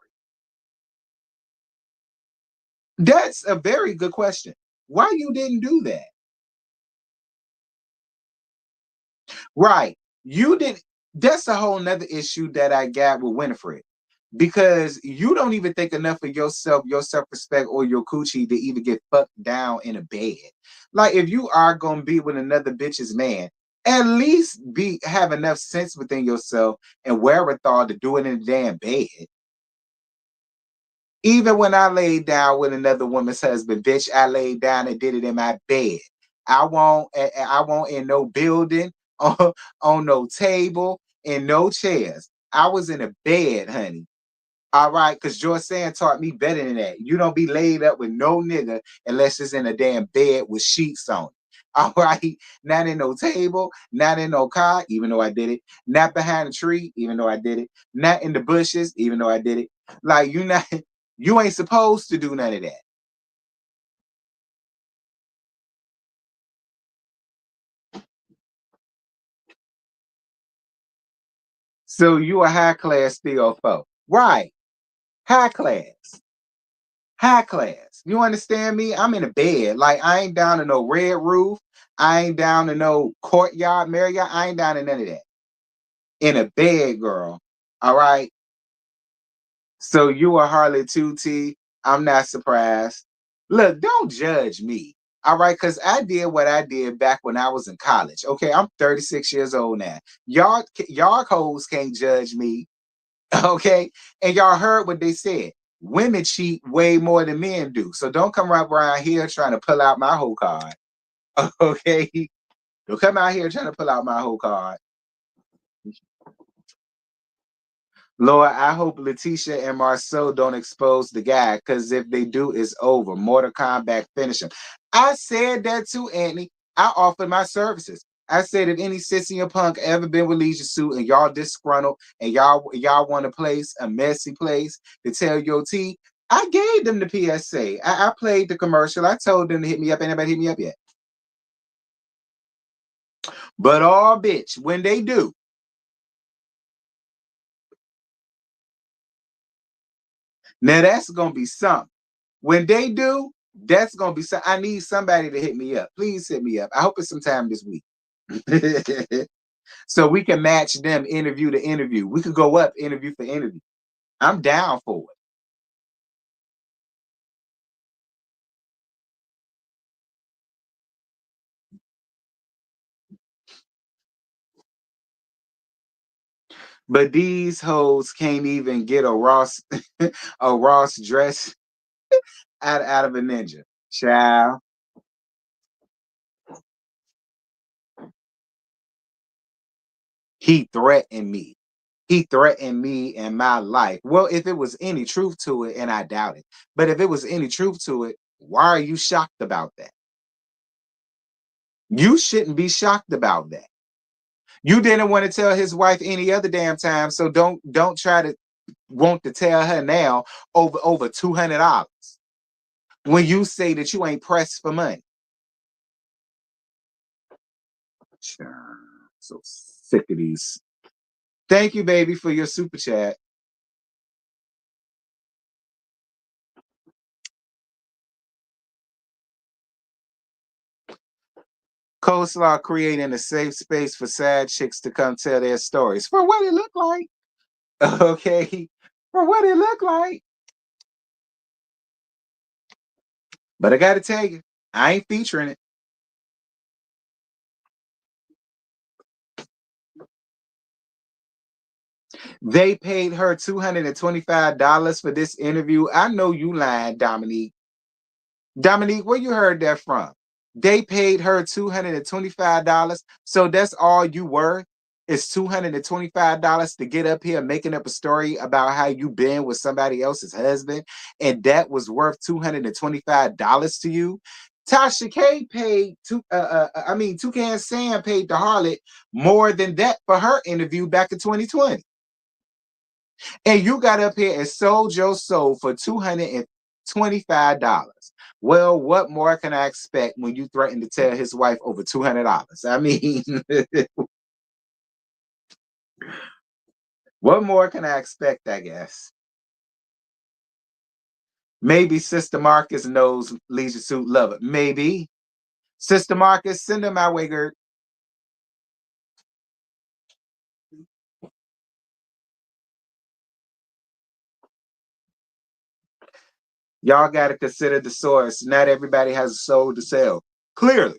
That's a very good question. Why you didn't do that? Right. You didn't. That's a whole nother issue that I got with WINIFRED. Because you don't even think enough of yourself, your self-respect, or your coochie to even get fucked down in a bed. Like, if you are gonna be with another bitch's man, at least have enough sense within yourself and wherewithal to do it in the damn bed. Even when I laid down with another woman's husband, bitch, I laid down and did it in my bed. I won't in no building, on no table, in no chairs. I was in a bed, honey. All right, because George Sand taught me better than that. You don't be laid up with no nigga unless it's in a damn bed with sheets on it. All right, not in no table, not in no car, even though I did it. Not behind a tree, even though I did it. Not in the bushes, even though I did it. Like, you ain't supposed to do none of that. So you a high class 304. Right. High class. High class. You understand me? I'm in a bed. Like, I ain't down to no red roof. I ain't down to no courtyard, Marriott. I ain't down to none of that. In a bed, girl. All right. So you a HARLOT 2T. I'm not surprised. Look, don't judge me. All right, because I did what I did back when I was in college. Okay, I'm 36 years old now. Y'all hoes can't judge me. Okay, and y'all heard what they said. Women cheat way more than men do. So don't come right around here trying to pull out my whole card. Okay, don't come out here trying to pull out my whole card. Lord, I hope Letitia and Marceau don't expose the guy, because if they do, it's over. Mortal Kombat, finish him. I said that too, Anthony. I offered my services. I said, if any sissy or punk ever been with Leisure Suit and y'all disgruntled and y'all want a place, a messy place to tell your tea, I gave them the PSA. I played the commercial. I told them to hit me up. Anybody hit me up yet? But oh, bitch, when they do, now that's gonna be something. When they do, that's gonna be something. I need somebody to hit me up. Please hit me up. I hope it's sometime this week. So we can match them interview to interview. We could go up interview for interview. I'm down for it. But these hoes can't even get a Ross a Ross dress out of a ninja. Child. He threatened me. He threatened me in my life. Well, if it was any truth to it, and I doubt it, but if it was any truth to it, why are you shocked about that? You shouldn't be shocked about that. You didn't want to tell his wife any other damn time, so don't try to want to tell her now over $200 when you say that you ain't pressed for money. So sick of these. Thank you, baby, for your super chat. Coleslaw creating a safe space for sad chicks to come tell their stories. For what it look like. Okay. For what it look like. But I gotta tell you, I ain't featuring it. They paid her $225 for this interview. I know you lying, Dominique. Dominique, where you heard that from? They paid her $225. So that's all you worth? Is $225 to get up here making up a story about how you been with somebody else's husband, and that was worth $225 to you? Tasha K paid Toucan Sam paid the harlot more than that for her interview back in 2020. And you got up here and sold your soul for $225. Well, what more can I expect when you threaten to tell his wife over $200? I mean, what more can I expect, I guess? Maybe Sister Marcus knows Leisure Suit Lover. Maybe. Sister Marcus, send him my way, Gert. Y'all got to consider the source. Not everybody has a soul to sell. Clearly.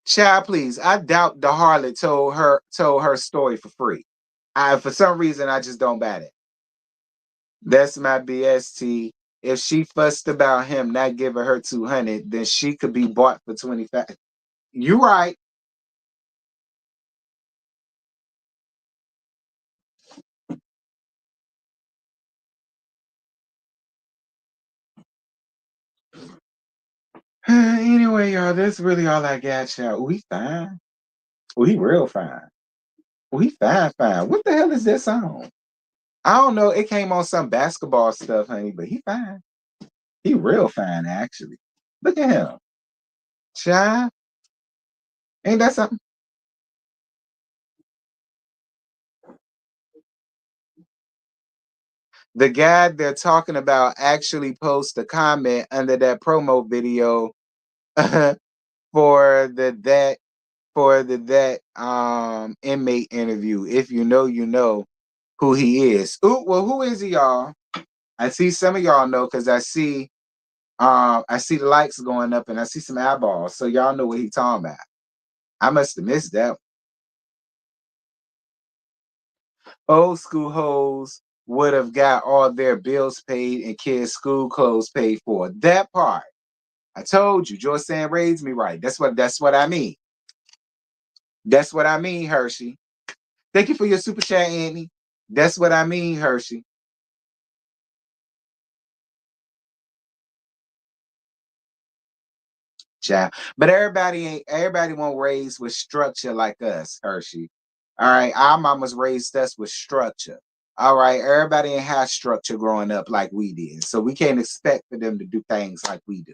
Child, please. I doubt the harlot told her story for free. For some reason, I just don't bat it. That's my BST. If she fussed about him not giving her 200, then she could be bought for 25. You right. Anyway, y'all, that's really all I got, y'all. We fine. We real fine. We fine. What the hell is this song? I don't know. It came on some basketball stuff, honey, but he fine. He real fine, actually. Look at him. Child. Ain't that something? The guy they're talking about actually posted a comment under that promo video for the inmate interview. If you know who he is. Ooh, well, who is he, y'all? I see some of y'all know because I see the likes going up and I see some eyeballs. So y'all know what he talking about. I must have missed that. Old school hoes would have got all their bills paid and kids' school clothes paid for. That part. I told you, Joy Sand raised me right. That's what I mean. That's what I mean, Hershey. Thank you for your super chat, Annie. That's what I mean, Hershey. Child. But everybody won't raise with structure like us, Hershey. All right. Our mamas raised us with structure. All right. Everybody ain't have structure growing up like we did. So we can't expect for them to do things like we do.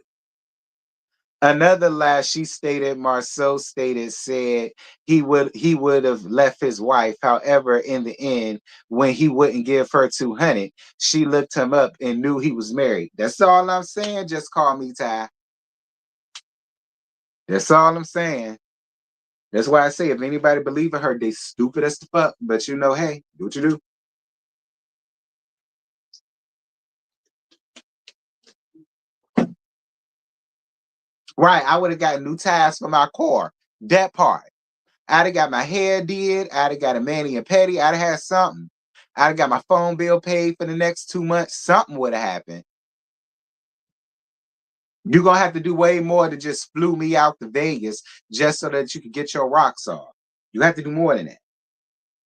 Another lie she stated, Marceau said he would have left his wife. However, in the end, when he wouldn't give her 200, she looked him up and knew he was married. That's all I'm saying. Just call me Ty. That's all I'm saying. That's why I say if anybody believe in her, they stupid as the fuck. But you know, hey, do what you do. Right, I would have got new tires for my car. That part. I'd have got my hair did. I'd have got a mani and pedi. I'd have had something. I'd have got my phone bill paid for the next 2 months. Something would have happened. You're going to have to do way more to just flew me out to Vegas just so that you could get your rocks off. You have to do more than that.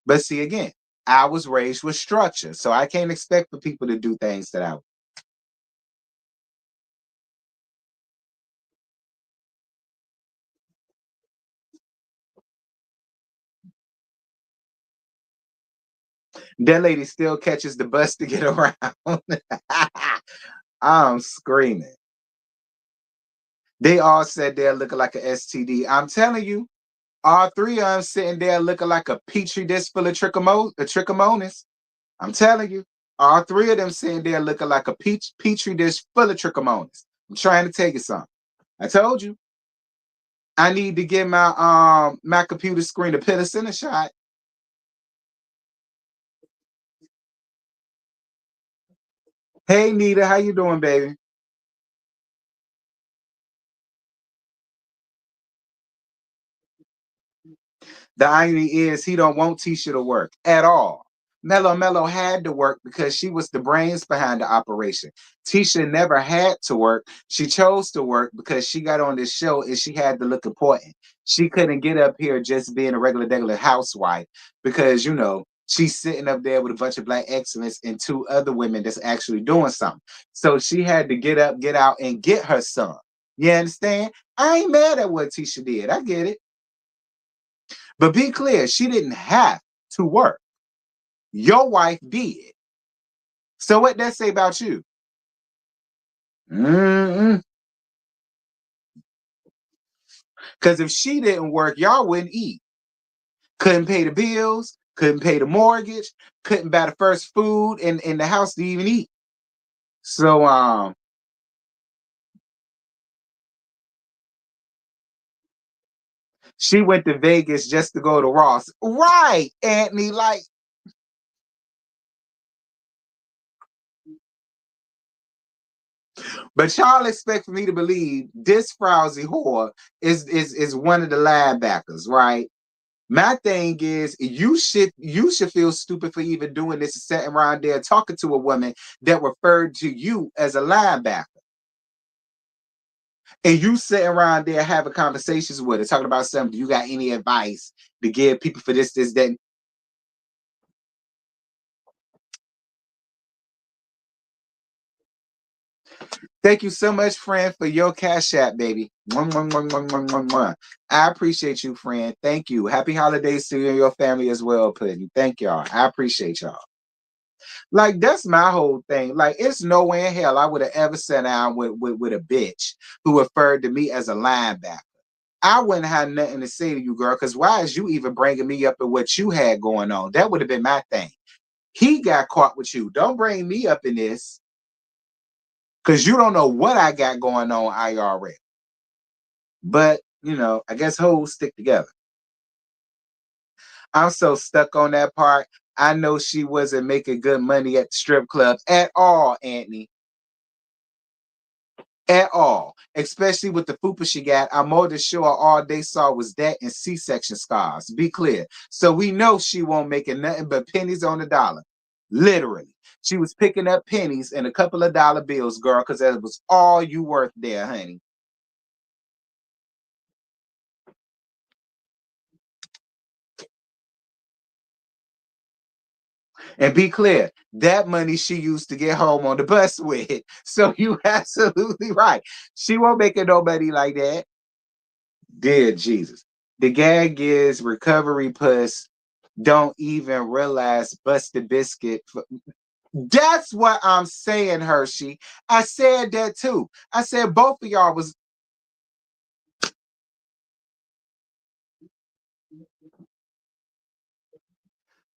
But see, again, I was raised with structure, so I can't expect for people to do things that I. That lady still catches the bus to get around. I'm screaming. They all said they're looking like an STD. I'm telling you, all three of them sitting there looking like a petri dish full of trichomonas. I'm telling you, all three of them sitting there looking like a petri dish full of trichomonas. I'm trying to tell you something. I told you. I need to get my computer screen to put us in a shot. Hey Nita, how you doing, baby? The irony is he don't want Tisha to work at all. Mello had to work because she was the brains behind the operation. Tisha never had to work. She chose to work because she got on this show and she had to look important. She couldn't get up here just being a regular housewife because, she's sitting up there with a bunch of black excellence and two other women that's actually doing something. So she had to get up, get out, and get her son. You understand? I ain't mad at what Tisha did. I get it. But be clear, she didn't have to work. Your wife did. So what that say about you? Because if she didn't work, y'all wouldn't eat. Couldn't pay the bills, couldn't pay the mortgage, couldn't buy the first food in the house to even eat. So she went to Vegas just to go to Ross. Right, Anthony, like. But y'all expect for me to believe this frowsy whore is one of the linebackers, right? My thing is, you should feel stupid for even doing this and sitting around there talking to a woman that referred to you as a linebacker. And you sitting around there having conversations with her, talking about something. You got any advice to give people for this, that? Thank you so much, Fren, for your Cash App, baby. I appreciate you, Fren. Thank you. Happy holidays to you and your family as well, Pudding. Thank y'all. I appreciate y'all. Like, that's my whole thing. Like, it's no way in hell I would have ever sat down with a bitch who referred to me as a linebacker. I wouldn't have nothing to say to you, girl, because why is you even bringing me up in what you had going on? That would have been my thing. He got caught with you. Don't bring me up in this. Because you don't know what I got going on IRL. But, you know, I guess hoes stick together. I'm so stuck on that part. I know she wasn't making good money at the strip club at all, Anthony. At all. Especially with the fupa she got. I'm more than sure all they saw was that and C-section scars. Be clear. So we know she won't make it nothing but pennies on the dollar. Literally. She was picking up pennies and a couple of dollar bills, girl, because that was all you worth there, honey. And be clear, that money she used to get home on the bus with. So you absolutely right. She won't make it nobody like that. Dear Jesus. The gag is recovery puss don't even realize busted biscuit. That's what I'm saying, Hershey. I said that too. I said both of y'all was.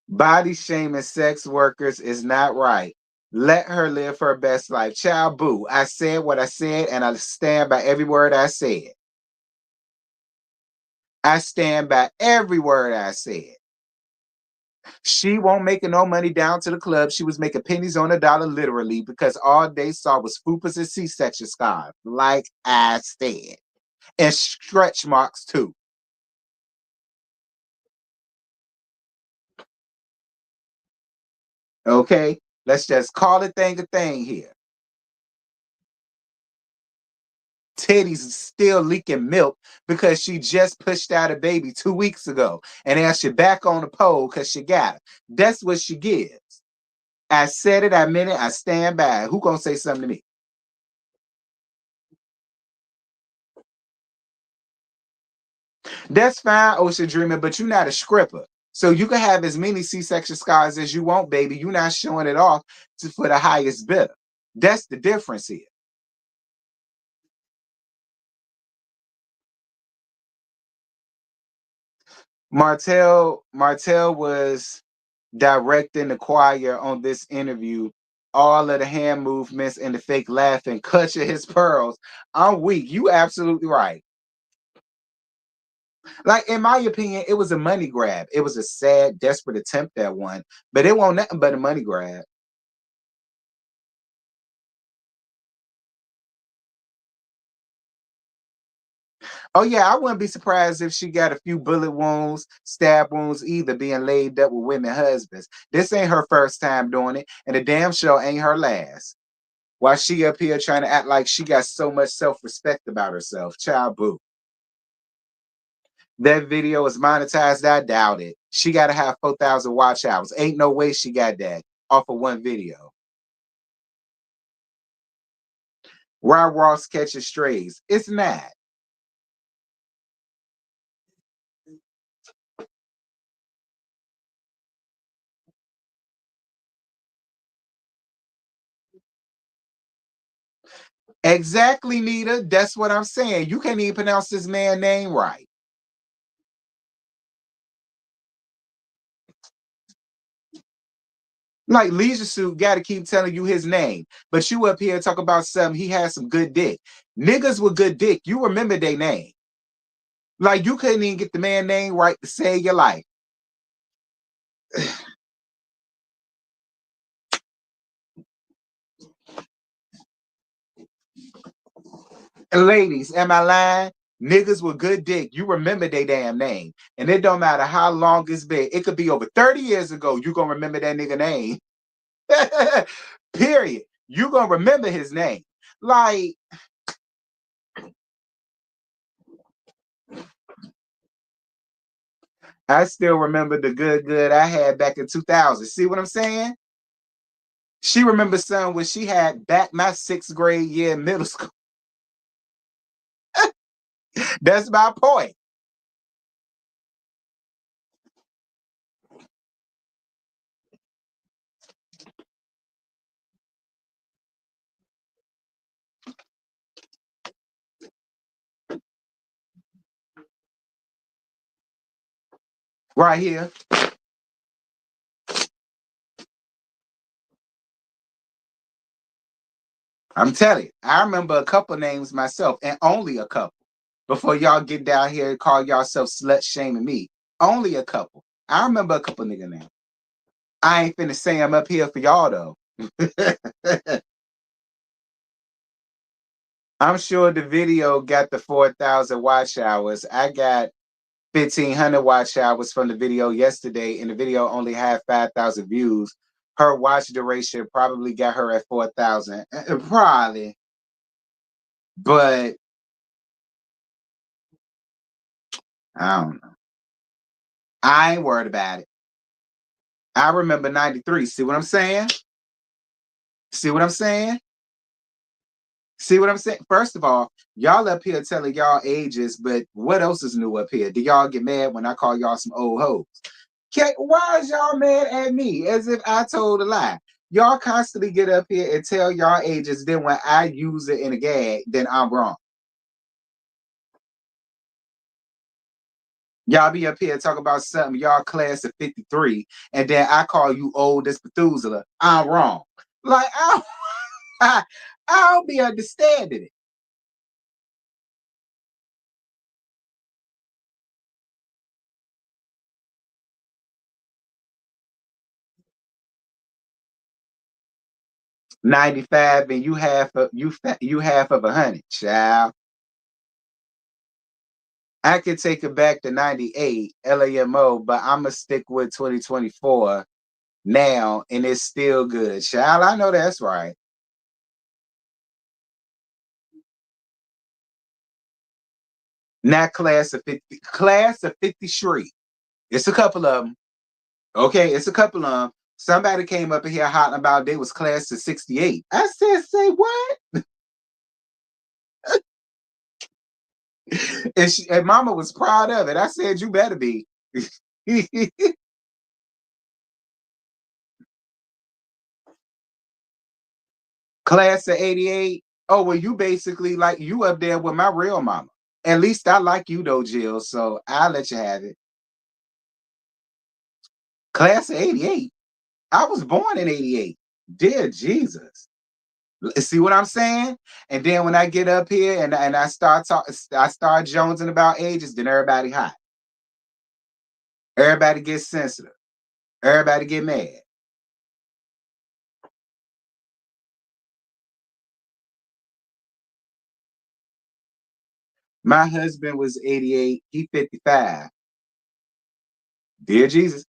Body shaming sex workers is not right. Let her live her best life. Child boo. I said what I said, and I stand by every word I said. I stand by every word I said. She won't make no money down to the club. She was making pennies on a dollar, literally, because all they saw was fupas and C-section scars, like I said, and stretch marks too. Okay, let's just call a thing here. Teddy's still leaking milk because she just pushed out a baby 2 weeks ago, and now she back on the pole because she got it. That's what she gives. I said it, I meant it, I stand by it. Who gonna say something to me? That's fine, Ocean Dreamer, but you're not a scripper. So you can have as many C-section scars as you want, baby. You're not showing it off for the highest bidder. That's the difference here. Martell was directing the choir on this interview. All of the hand movements and the fake laughing, clutching his pearls. I'm weak. You absolutely right. Like, in my opinion, it was a money grab. It was a sad, desperate attempt at one, but it won't nothing but a money grab. Oh yeah, I wouldn't be surprised if she got a few bullet wounds, stab wounds, either being laid up with women husbands. This ain't her first time doing it, and the damn show ain't her last. While she up here trying to act like she got so much self-respect about herself. Child boo. That video is monetized. I doubt it. She got to have 4,000 watch hours. Ain't no way she got that off of one video. Rob Ross catches strays. It's not. Exactly, Nita. That's what I'm saying. You can't even pronounce this man's name right. Like Leisure Suit got to keep telling you his name, but you up here talk about something. He has some good dick. Niggas with good dick, you remember their name. Like you couldn't even get the man name right to save your life. And ladies, am I lying? Niggas with good dick, you remember their damn name. And it don't matter how long it's been. It could be over 30 years ago. You gonna remember that nigga name. Period. You gonna remember his name. Like, I still remember the good I had back in 2000. See what I'm saying? She remembers something when she had back my 6th grade year in middle school. That's my point. Right here. I'm telling you, I remember a couple names myself, and only a couple. Before y'all get down here and call yourself slut shaming me. Only a couple. I remember a couple nigga names. I ain't finna say I'm up here for y'all though. I'm sure the video got the 4,000 watch hours. I got 1,500 watch hours from the video yesterday, and the video only had 5,000 views. Her watch duration probably got her at 4,000. Probably. But I don't know. I ain't worried about it. I remember 93. See what I'm saying? See what I'm saying? See what I'm saying? First of all, y'all up here telling y'all ages, but what else is new up here? Do y'all get mad when I call y'all some old hoes? Why is y'all mad at me as if I told a lie? Y'all constantly get up here and tell y'all ages, then when I use it in a gag, then I'm wrong. Y'all be up here talking about something, y'all class of 53, and then I call you old as Methuselah. I'm wrong. Like, I don't be understanding it. $95 and you half of you half of 100, child. I could take it back to 98 LAMO, but I'ma stick with 2024 now, and it's still good, child. I know that's right. Not class of 50, class of 53. It's a couple of them. Okay, it's a couple of them. Somebody came up in here hot about they was class of 68. I said, say what? And mama was proud of it. I said, you better be. Class of 88. Oh, well, you basically like you up there with my real mama. At least I like you though, Jill. So I'll let you have it. Class of 88. I was born in 88. Dear Jesus. See what I'm saying? And then when I get up here and I start talking, I start jonesing about ages, then everybody hot. Everybody gets sensitive. Everybody get mad. My husband was 88. He 55. Dear Jesus.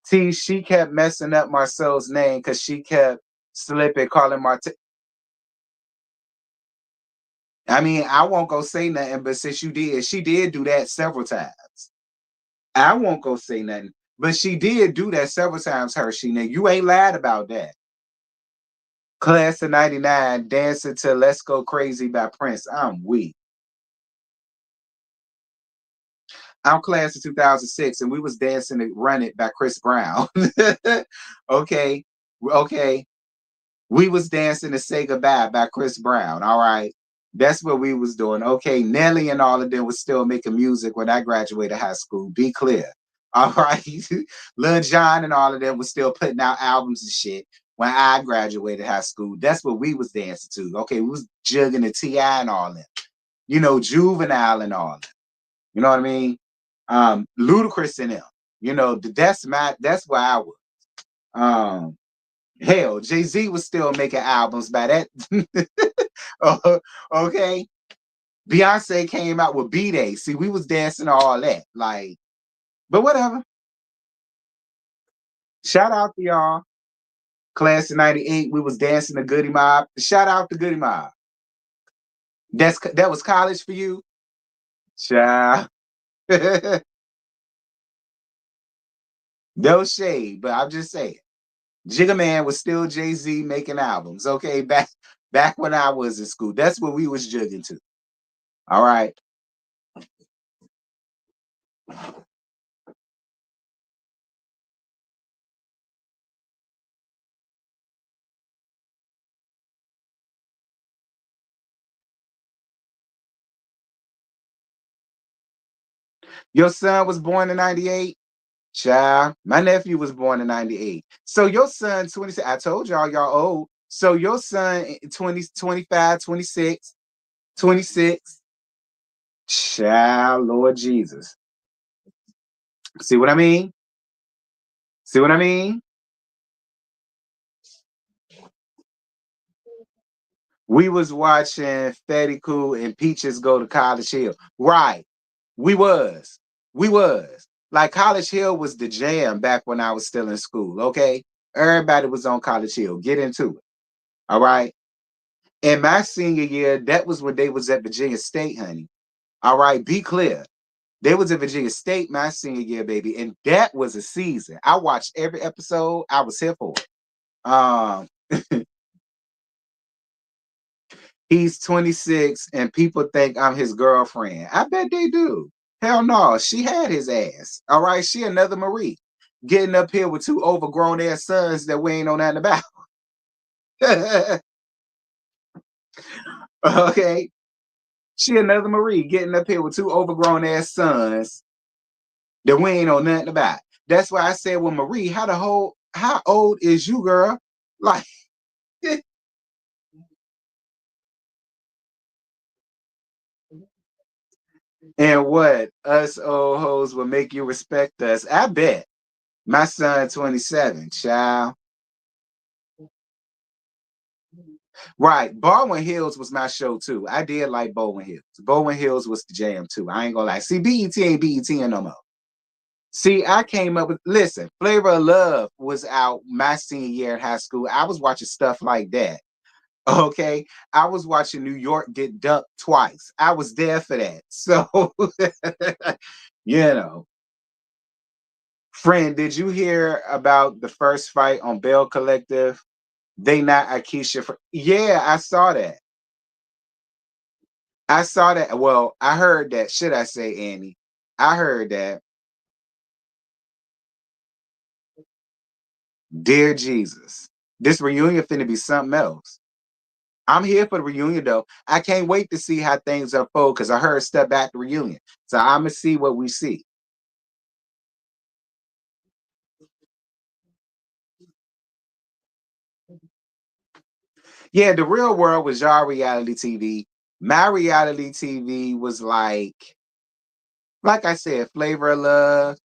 See, she kept messing up Marcel's name because she kept slipping, calling Martel. I mean, I won't go say nothing, but since you did, she did do that several times. I won't go say nothing, but she did do that several times, Hershey. Now, you ain't lied about that. Class of 99, dancing to Let's Go Crazy by Prince. I'm weak. I'm class of 2006, and we was dancing to Run It by Chris Brown. Okay. Okay. We was dancing to Say Goodbye by Chris Brown. All right. That's what we was doing. Okay. Nelly and all of them was still making music when I graduated high school. Be clear. All right. Lil Jon and all of them was still putting out albums and shit when I graduated high school. That's what we was dancing to. Okay. We was jugging the T.I. and all that. You know, Juvenile and all that. You know what I mean? Ludacris and them. You know, that's where I was. Hell, Jay-Z was still making albums by that. Okay. Beyonce came out with B-Day. See, we was dancing to all that. Like, but whatever. Shout out to y'all. Class of 98, we was dancing to Goody Mob. Shout out to Goody Mob. That was college for you? Child. No shade, but I'm just saying. Jigga Man was still Jay-Z making albums, okay? Back when I was in school. That's what we was jigging to. All right. Your son was born in 98? Child, my nephew was born in 98. So your son, 26, I told y'all old. So your son, 20, 25, 26, 26. Child, Lord Jesus. See what I mean? See what I mean? We was watching Fetty Cool and Peaches Go to College Hill. Right. We was. Like College Hill was the jam back when I was still in school, okay? Everybody was on College Hill. Get into it. All right. In my senior year, that was when they was at Virginia State, honey. All right, be clear. They was at Virginia State my senior year, baby, and that was a season. I watched every episode. I was here for it. He's 26, and people think I'm his girlfriend. I bet they do. Hell no, she had his ass. All right, she another Marie, getting up here with two overgrown ass sons that we ain't know nothing about. Okay. She another Marie getting up here with two overgrown ass sons that we ain't know nothing about. That's why I said, well, Marie, how old is you, girl? Like, and what? Us old hoes will make you respect us. I bet. My son, 27, child. Right. Baldwin Hills was my show too. I did like Baldwin Hills. Baldwin Hills was the jam too. I ain't gonna lie. See, BET ain't BET no more. See, I came up with, listen, Flavor of Love was out my senior year in high school. I was watching stuff like that. Okay. I was watching New York get dunked twice. I was there for that. So, you know. Friend, did you hear about the first fight on Bell Collective? They not Akeisha. Yeah, I saw that. I saw that. Well, I heard that. Should I say, Annie? I heard that. Dear Jesus, this reunion finna be something else. I'm here for the reunion though. I can't wait to see how things unfold because I heard step back the reunion. So I'm gonna see what we see. Yeah, the real world was your reality TV. My reality TV was like I said, Flavor of Love,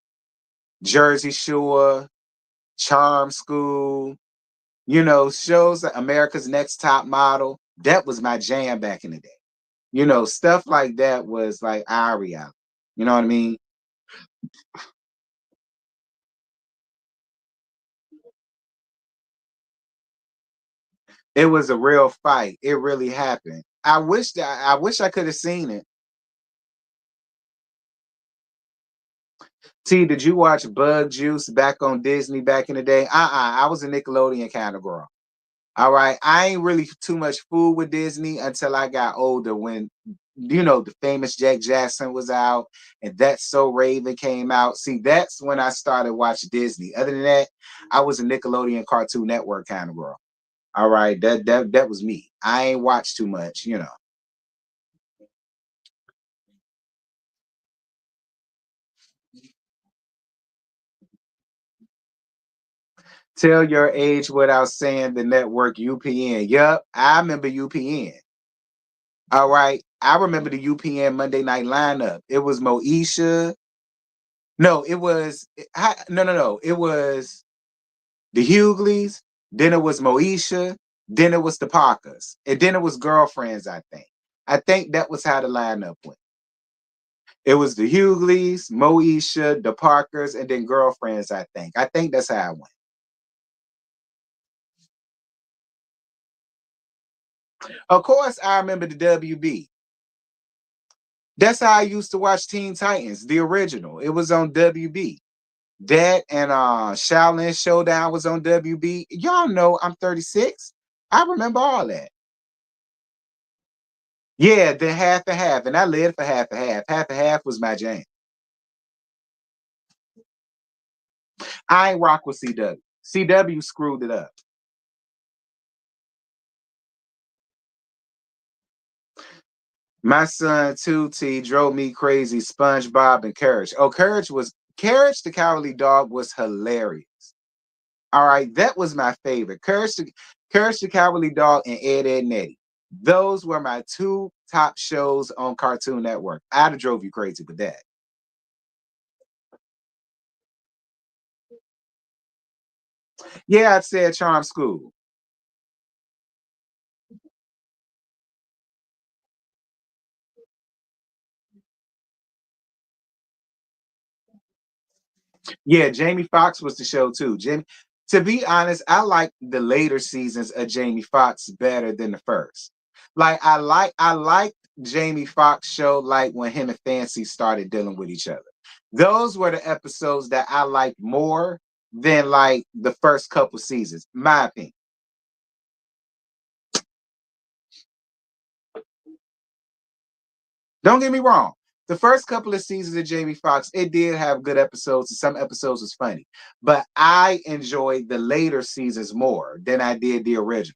Jersey Shore, Charm School, you know, shows like America's Next Top Model. That was my jam back in the day. You know, stuff like that was like our reality. You know what I mean? It was a real fight. It really happened. I wish I could have seen it. T, did you watch Bug Juice back on Disney back in the day? I was a Nickelodeon kind of girl. All right. I ain't really too much fool with Disney until I got older when, you know, the famous Jack Jackson was out and That's So Raven came out. See, that's when I started watching Disney. Other than that, I was a Nickelodeon Cartoon Network kind of girl. All right, that was me. I ain't watched too much, you know. Tell your age without saying the network UPN. Yup, I remember UPN. All right, I remember the UPN Monday night lineup. It was Moesha. No, it was no. It was the Hugleys. Then it was Moesha. Then it was the Parkers, and then it was Girlfriends. I think that was how the lineup went. It was the Hugleys, Moesha, the Parkers, and then Girlfriends. I think that's how it went. Of course, I remember the WB. That's how I used to watch Teen Titans, the original. It was on WB. That and Shaolin Showdown was on WB. Y'all know I'm 36. I remember all that. Yeah, then half and half, and I lived for half and half. Half and half was my jam. I ain't rock with CW. CW screwed it up. My son 2T drove me crazy. SpongeBob and Courage. Oh, Courage the Cowardly Dog was hilarious. All right, that was my favorite. Courage the Cowardly Dog and Ed, Edd n Eddy. Those were my two top shows on Cartoon Network. I'd have drove you crazy with that. Yeah, I'd say Charm School. Yeah, Jamie Foxx was the show too. To be honest, I like the later seasons of Jamie Foxx better than the first. Like I like Jamie Foxx show like when him and Fancy started dealing with each other. Those were the episodes that I liked more than like the first couple seasons, my opinion. Don't get me wrong. The first couple of seasons of Jamie Foxx, it did have good episodes, and some episodes was funny. But I enjoyed the later seasons more than I did the original.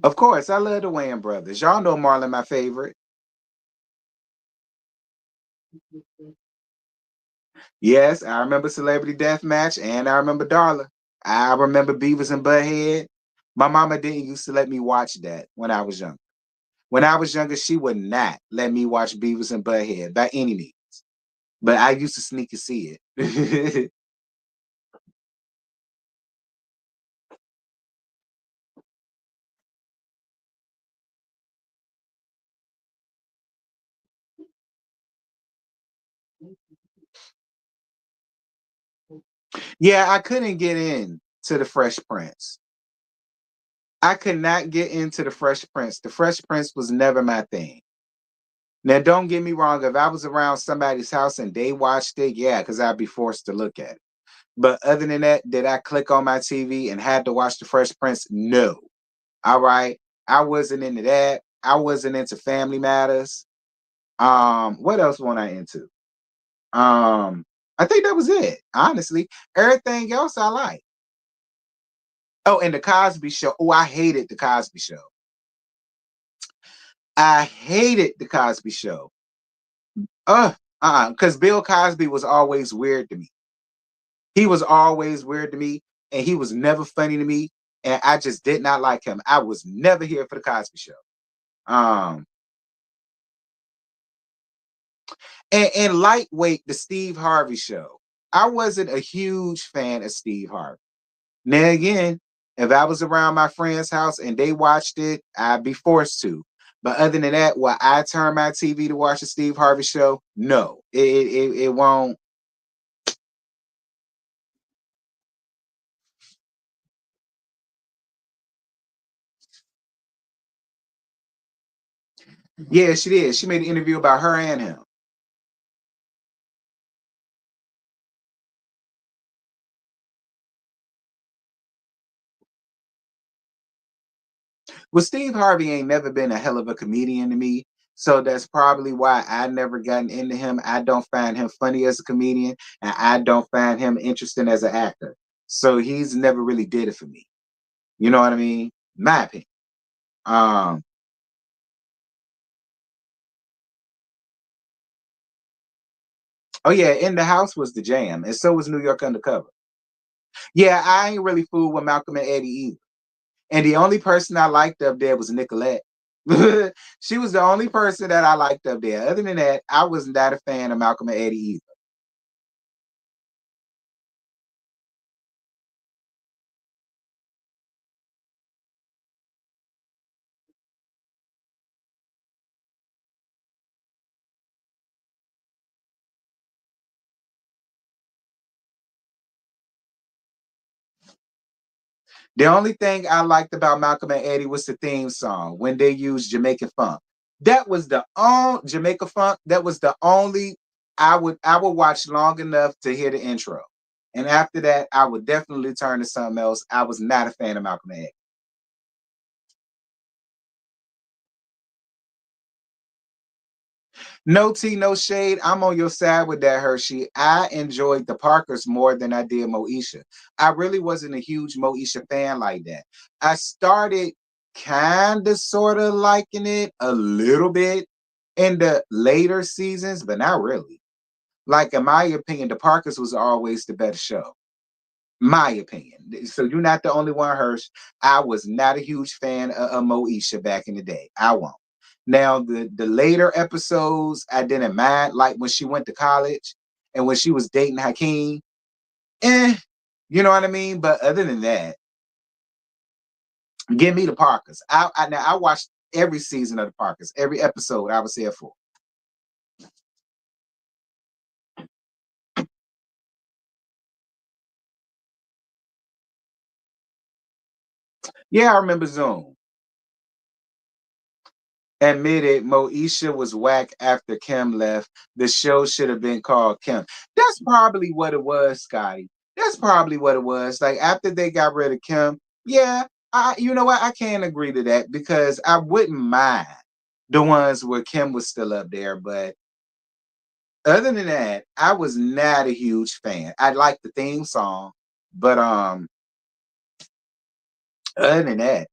Of course, I love the Wayans brothers. Y'all know Marlon, my favorite. Yes, I remember Celebrity Deathmatch, and I remember Darla. I remember Beavis and Butthead. My mama didn't used to let me watch that when I was young. When I was younger, she would not let me watch Beavis and Butthead by any means. But I used to sneak and see it. Yeah, I couldn't get in to the Fresh Prince. I could not get into the Fresh Prince. The Fresh Prince was never my thing. Now, don't get me wrong. If I was around somebody's house and they watched it, yeah, because I'd be forced to look at it. But other than that, did I click on my TV and had to watch the Fresh Prince? No. All right. I wasn't into that. I wasn't into Family Matters. What else was I into? I think that was it, honestly. Everything else I like. Oh, and the Cosby Show. Oh, I hated the Cosby Show. I hated the Cosby Show. Because Bill Cosby was always weird to me. He was always weird to me, and he was never funny to me, and I just did not like him. I was never here for the Cosby Show. Um, and lightweight, the Steve Harvey Show. I wasn't a huge fan of Steve Harvey. Now again, if I was around my friend's house and they watched it, I'd be forced to. But other than that, will I turn my TV to watch the Steve Harvey Show? No, it won't. Yeah, she did. She made an interview about her and him. Well, Steve Harvey ain't never been a hell of a comedian to me. So that's probably why I never gotten into him. I don't find him funny as a comedian, and I don't find him interesting as an actor. So he's never really did it for me. You know what I mean? My opinion. Um, oh yeah, In the House was the jam, and so was New York Undercover. Yeah, I ain't really fooled with Malcolm and Eddie either. And the only person I liked up there was Nicolette. She was the only person that I liked up there. Other than that, I was not a fan of Malcolm and Eddie either. The only thing I liked about Malcolm and Eddie was the theme song when they used Jamaican funk. That was the only Jamaica funk. That was the only I would watch long enough to hear the intro. And after that, I would definitely turn to something else. I was not a fan of Malcolm and Eddie. No tea, no shade. I'm on your side with that, Hershey. I enjoyed the Parkers more than I did Moesha. I really wasn't a huge Moesha fan like that. I started kind of sort of liking it a little bit in the later seasons, but not really. Like, in my opinion, the Parkers was always the better show. My opinion. So you're not the only one, Hirsch. I was not a huge fan of Moesha back in the day. I won't. Now the later episodes I didn't mind, like when she went to college and when she was dating Hakeem. You know what I mean? But other than that, give me the Parkers. I watched every season of the Parkers, every episode I was here for. Yeah, I remember Zoom. Admitted Moesha was whack after Kim left. The show should have been called Kim. That's probably what it was, Scotty. That's probably what it was. Like after they got rid of Kim, yeah, you know what? I can't agree to that because I wouldn't mind the ones where Kim was still up there, but other than that, I was not a huge fan. I liked the theme song, but other than that,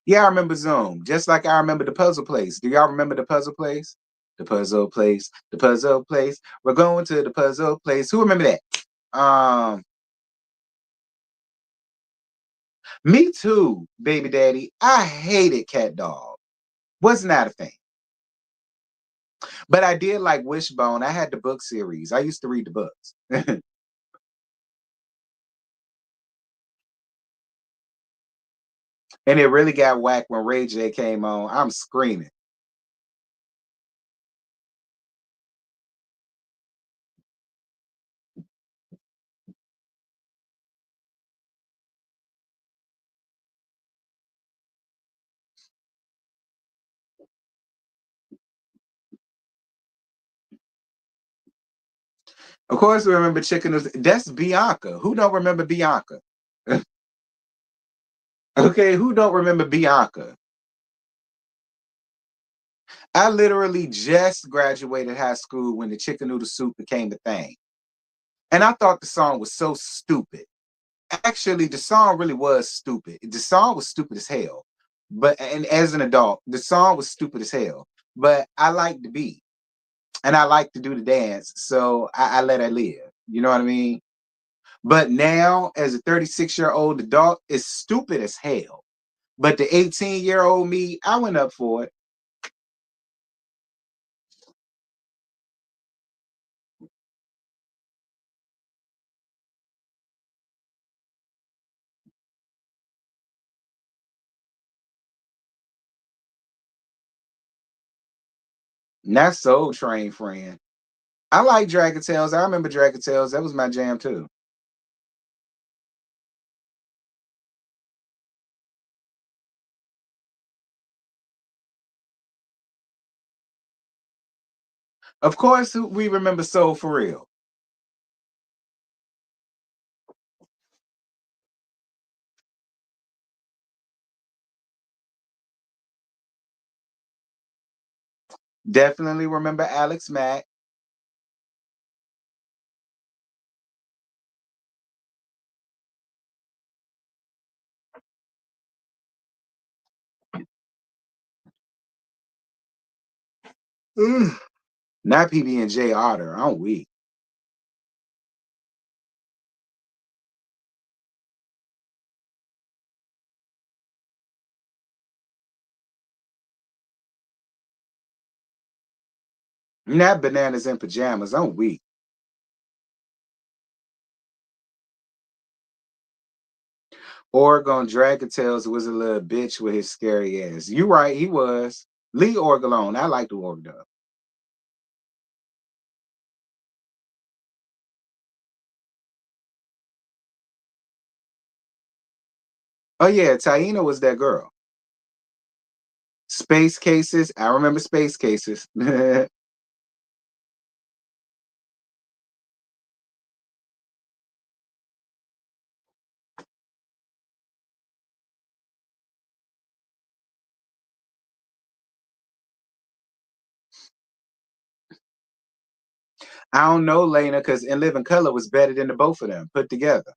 yeah, I remember Zoom. Just like I remember the Puzzle Place. Do y'all remember the Puzzle Place? The Puzzle Place. The Puzzle Place. We're going to the Puzzle Place. Who remember that? Me too, baby daddy. I hated Cat Dog. Was not a fan. But I did like Wishbone. I had the book series. I used to read the books. And it really got whacked when Ray J came on. I'm screaming. Of course, we remember Chicken Noodle. That's Bianca. Who don't remember Bianca? Okay, who don't remember Bianca? I literally just graduated high school when the chicken noodle soup became the thing. And I thought the song was so stupid. Actually, the song really was stupid. The song was stupid as hell. But and as an adult, the song was stupid as hell. But I like the beat and I like to do the dance. So I let it live. You know what I mean? But now, as a 36-year-old adult, it's stupid as hell. But the 18-year-old me, I went up for it. Not Soul Train friend. I like Dragon Tales. I remember Dragon Tales. That was my jam too. Of course, we remember Soul for Real. Definitely remember Alex Mack. Not PB&J Otter. I'm weak. Not Bananas in Pajamas. I'm weak. Oregon Dragon Tales was a little bitch with his scary ass. You right, he was. Lee Orgalone. I like the Oregon. Oh yeah, Taina was that girl. Space Cases. I remember Space Cases. I don't know, Lena, because In Living Color was better than the both of them put together.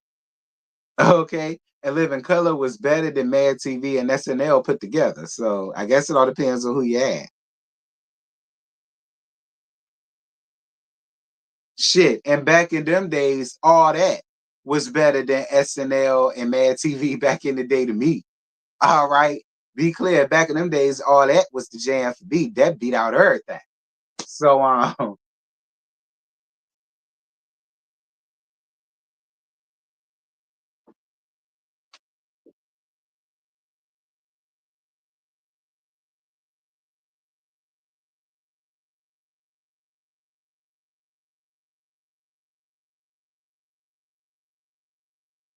Okay. And Living Color was better than Mad TV and SNL put together. So I guess it all depends on who you ask. Shit. And back in them days, all that was better than SNL and Mad TV back in the day to me. All right. Be clear, back in them days, all that was the jam for beat. That beat out everything. So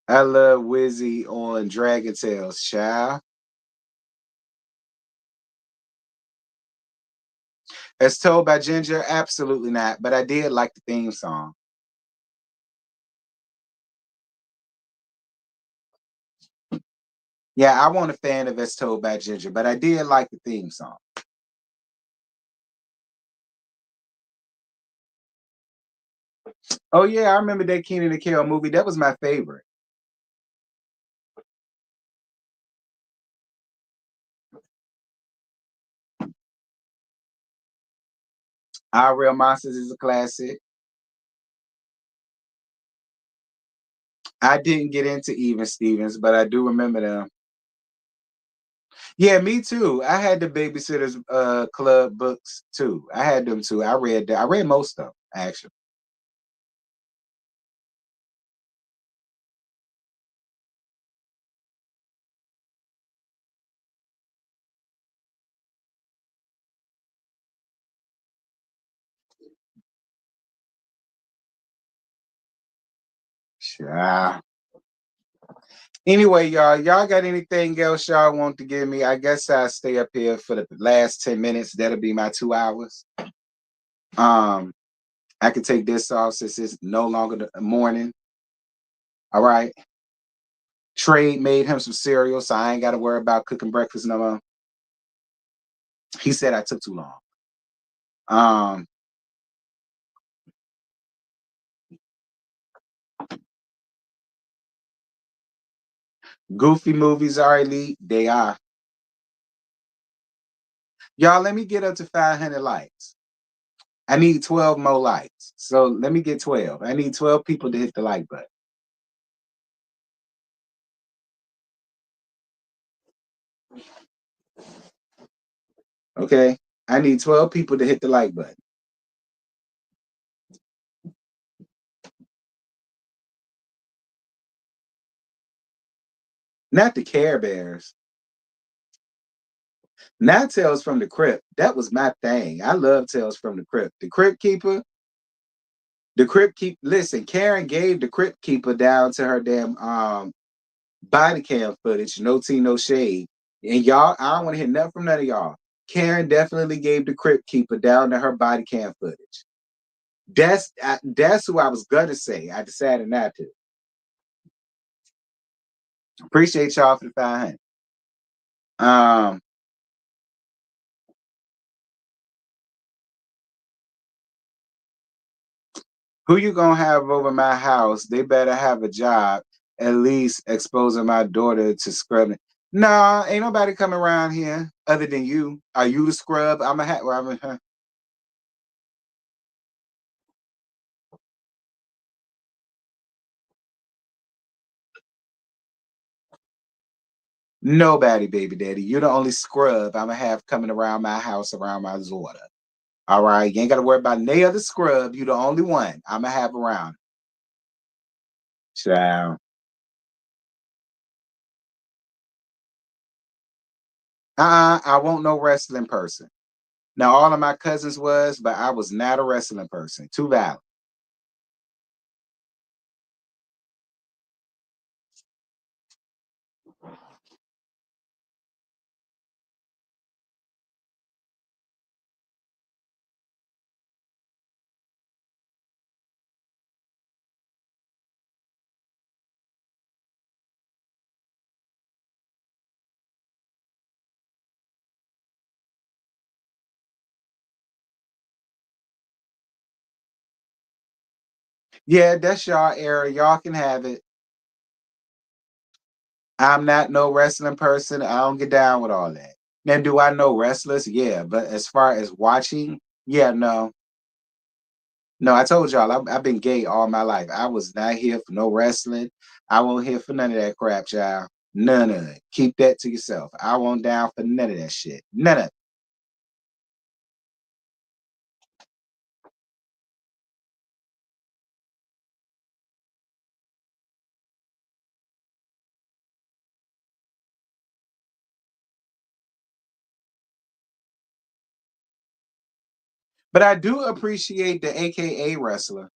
I love Wizzy on Dragon Tales, child. As told by Ginger, absolutely not. But I did like the theme song. Yeah, I wasn't a fan of As Told by Ginger, but I did like the theme song. Oh yeah, I remember that Kenan and Kel movie. That was my favorite. Our Real Monsters is a classic. I didn't get into Even Stevens, but I do remember them. Yeah, me too. I had the Babysitters Club books too. I had them too. I read most of them, actually. Sure. Anyway, y'all got anything else y'all want to give me? I guess I'll stay up here for the last 10 minutes. That'll be my 2 hours. I could take this off since it's no longer the morning. All right. Trade made him some cereal, so I ain't got to worry about cooking breakfast no more. He said I took too long. Goofy movies are elite. They are. Y'all, let me get up to 500 likes. I need 12 more likes. So let me get 12. I need 12 people to hit the like button. Okay? I need 12 people to hit the like button. Not the Care Bears. Not Tales from the Crypt. That was my thing. I love Tales from the Crypt. The Crypt Keeper. Listen, Karen gave the Crypt Keeper down to her damn body cam footage. No tea, no shade. And y'all, I don't want to hear nothing from none of y'all. Karen definitely gave the crypt keeper down to her body cam footage. That's who I was gonna say. I decided not to. Appreciate y'all for the 500. Who you gonna have over my house? They better have a job, at least exposing my daughter to scrubbing. Nah, ain't nobody coming around here other than you. Are you the scrub? I'm a hat. Nobody, baby daddy. You're the only scrub I'ma have coming around my house around my daughter. All right, you ain't gotta worry about any other scrub. You the only one I'ma have around. Ciao. I won't no wrestling person. Now all of my cousins was, but I was not a wrestling person. Too valid. Yeah, that's y'all era. Y'all can have it. I'm not no wrestling person. I don't get down with all that. Now, do I know wrestlers? Yeah, but as far as watching, yeah, no. No, I told y'all I've been gay all my life. I was not here for no wrestling. I won't here for none of that crap, child. None of it. Keep that to yourself. I won't down for none of that shit. None of it. But I do appreciate the AKA wrestler.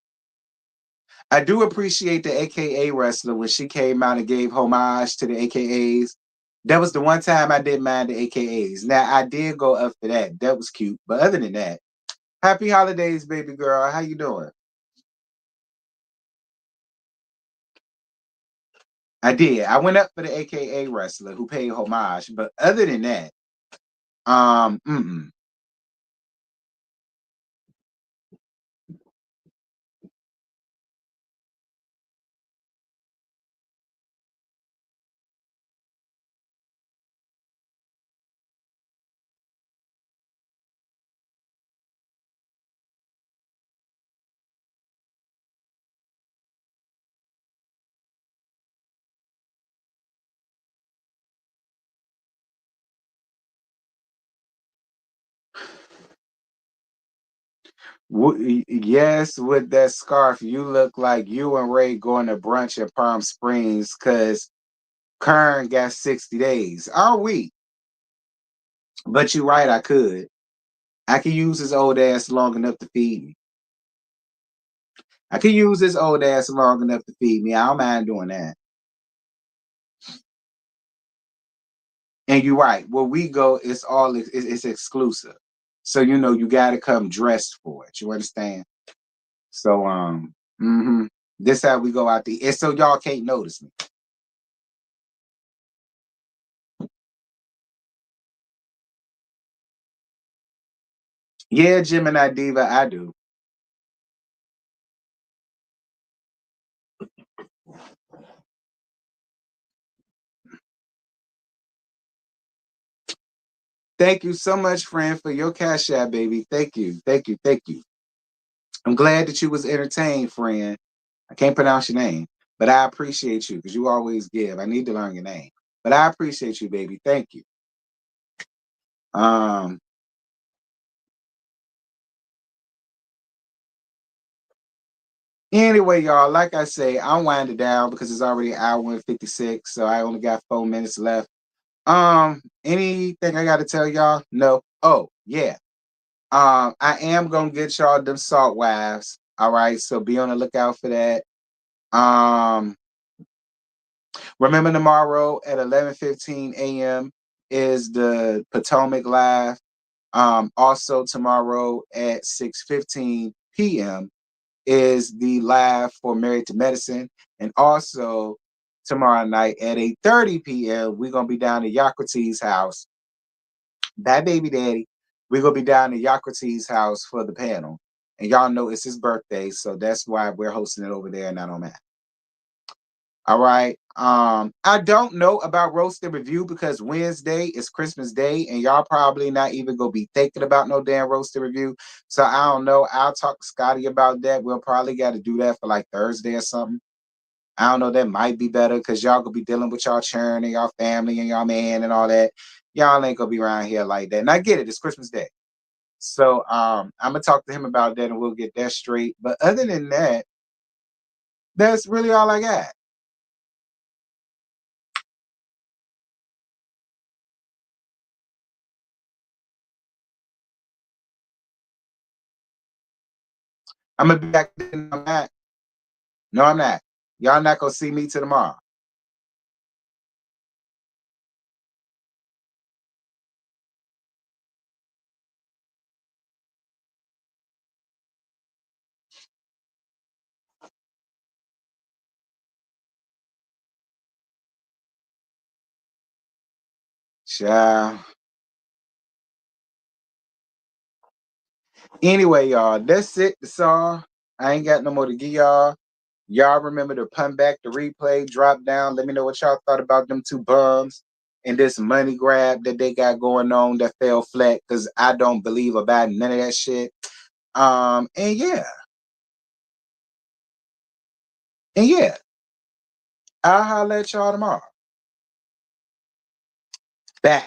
I do appreciate the AKA wrestler when she came out and gave homage to the AKAs. That was the one time I didn't mind the AKAs. Now I did go up for that. That was cute. But other than that, happy holidays, baby girl. How you doing? I did. I went up for the AKA wrestler who paid homage. But other than that, mm-mm. Yes, with that scarf, you look like you and Ray going to brunch at Palm Springs because Kern got 60 days. Are we? But you're right, I could. I could use his old ass long enough to feed me. I could use his old ass long enough to feed me. I don't mind doing that. And you're right. Where we go, it's exclusive. So you gotta come dressed for it. You understand? So this how we go out there. And so y'all can't notice me. Yeah, Gemini Diva, I do. Thank you so much, friend, for your cash app, baby. Thank you. Thank you. Thank you. I'm glad that you was entertained, friend. I can't pronounce your name, but I appreciate you because you always give. I need to learn your name. But I appreciate you, baby. Thank you. Um, anyway, y'all, like I say, I'm winding down because it's already an hour and 56, so I only got 4 minutes left. Anything I gotta tell y'all? No. Oh, yeah. I am gonna get y'all them salt wives. All right, so be on the lookout for that. Um, remember tomorrow at 11:15 a.m. is the Potomac Live. Also tomorrow at 6:15 p.m. is the live for Married to Medicine. And also tomorrow night at 8:30 p.m., we're gonna be down at Yocrates' house. That baby daddy, we're gonna be down at Yocrates' house for the panel. And y'all know it's his birthday, so that's why we're hosting it over there and not on that. All right. I don't know about roasted review because Wednesday is Christmas Day, and y'all probably not even gonna be thinking about no damn roasted review. So I don't know. I'll talk to Scotty about that. We'll probably got to do that for like Thursday or something. I don't know. That might be better because y'all gonna be dealing with y'all churn and y'all family and y'all man and all that. Y'all ain't gonna be around here like that. And I get it. It's Christmas Day. So I'm gonna talk to him about that and we'll get that straight. But other than that, that's really all I got. I'm gonna be back then. I'm not. No, I'm not. Y'all not gonna see me till tomorrow. Ciao. Anyway, y'all, that's it. That's all. I ain't got no more to give y'all. Y'all remember to punt back the replay, drop down. Let me know what y'all thought about them two bums and this money grab that they got going on that fell flat because I don't believe about none of that shit. And yeah. And yeah. I'll holler at y'all tomorrow. Bye.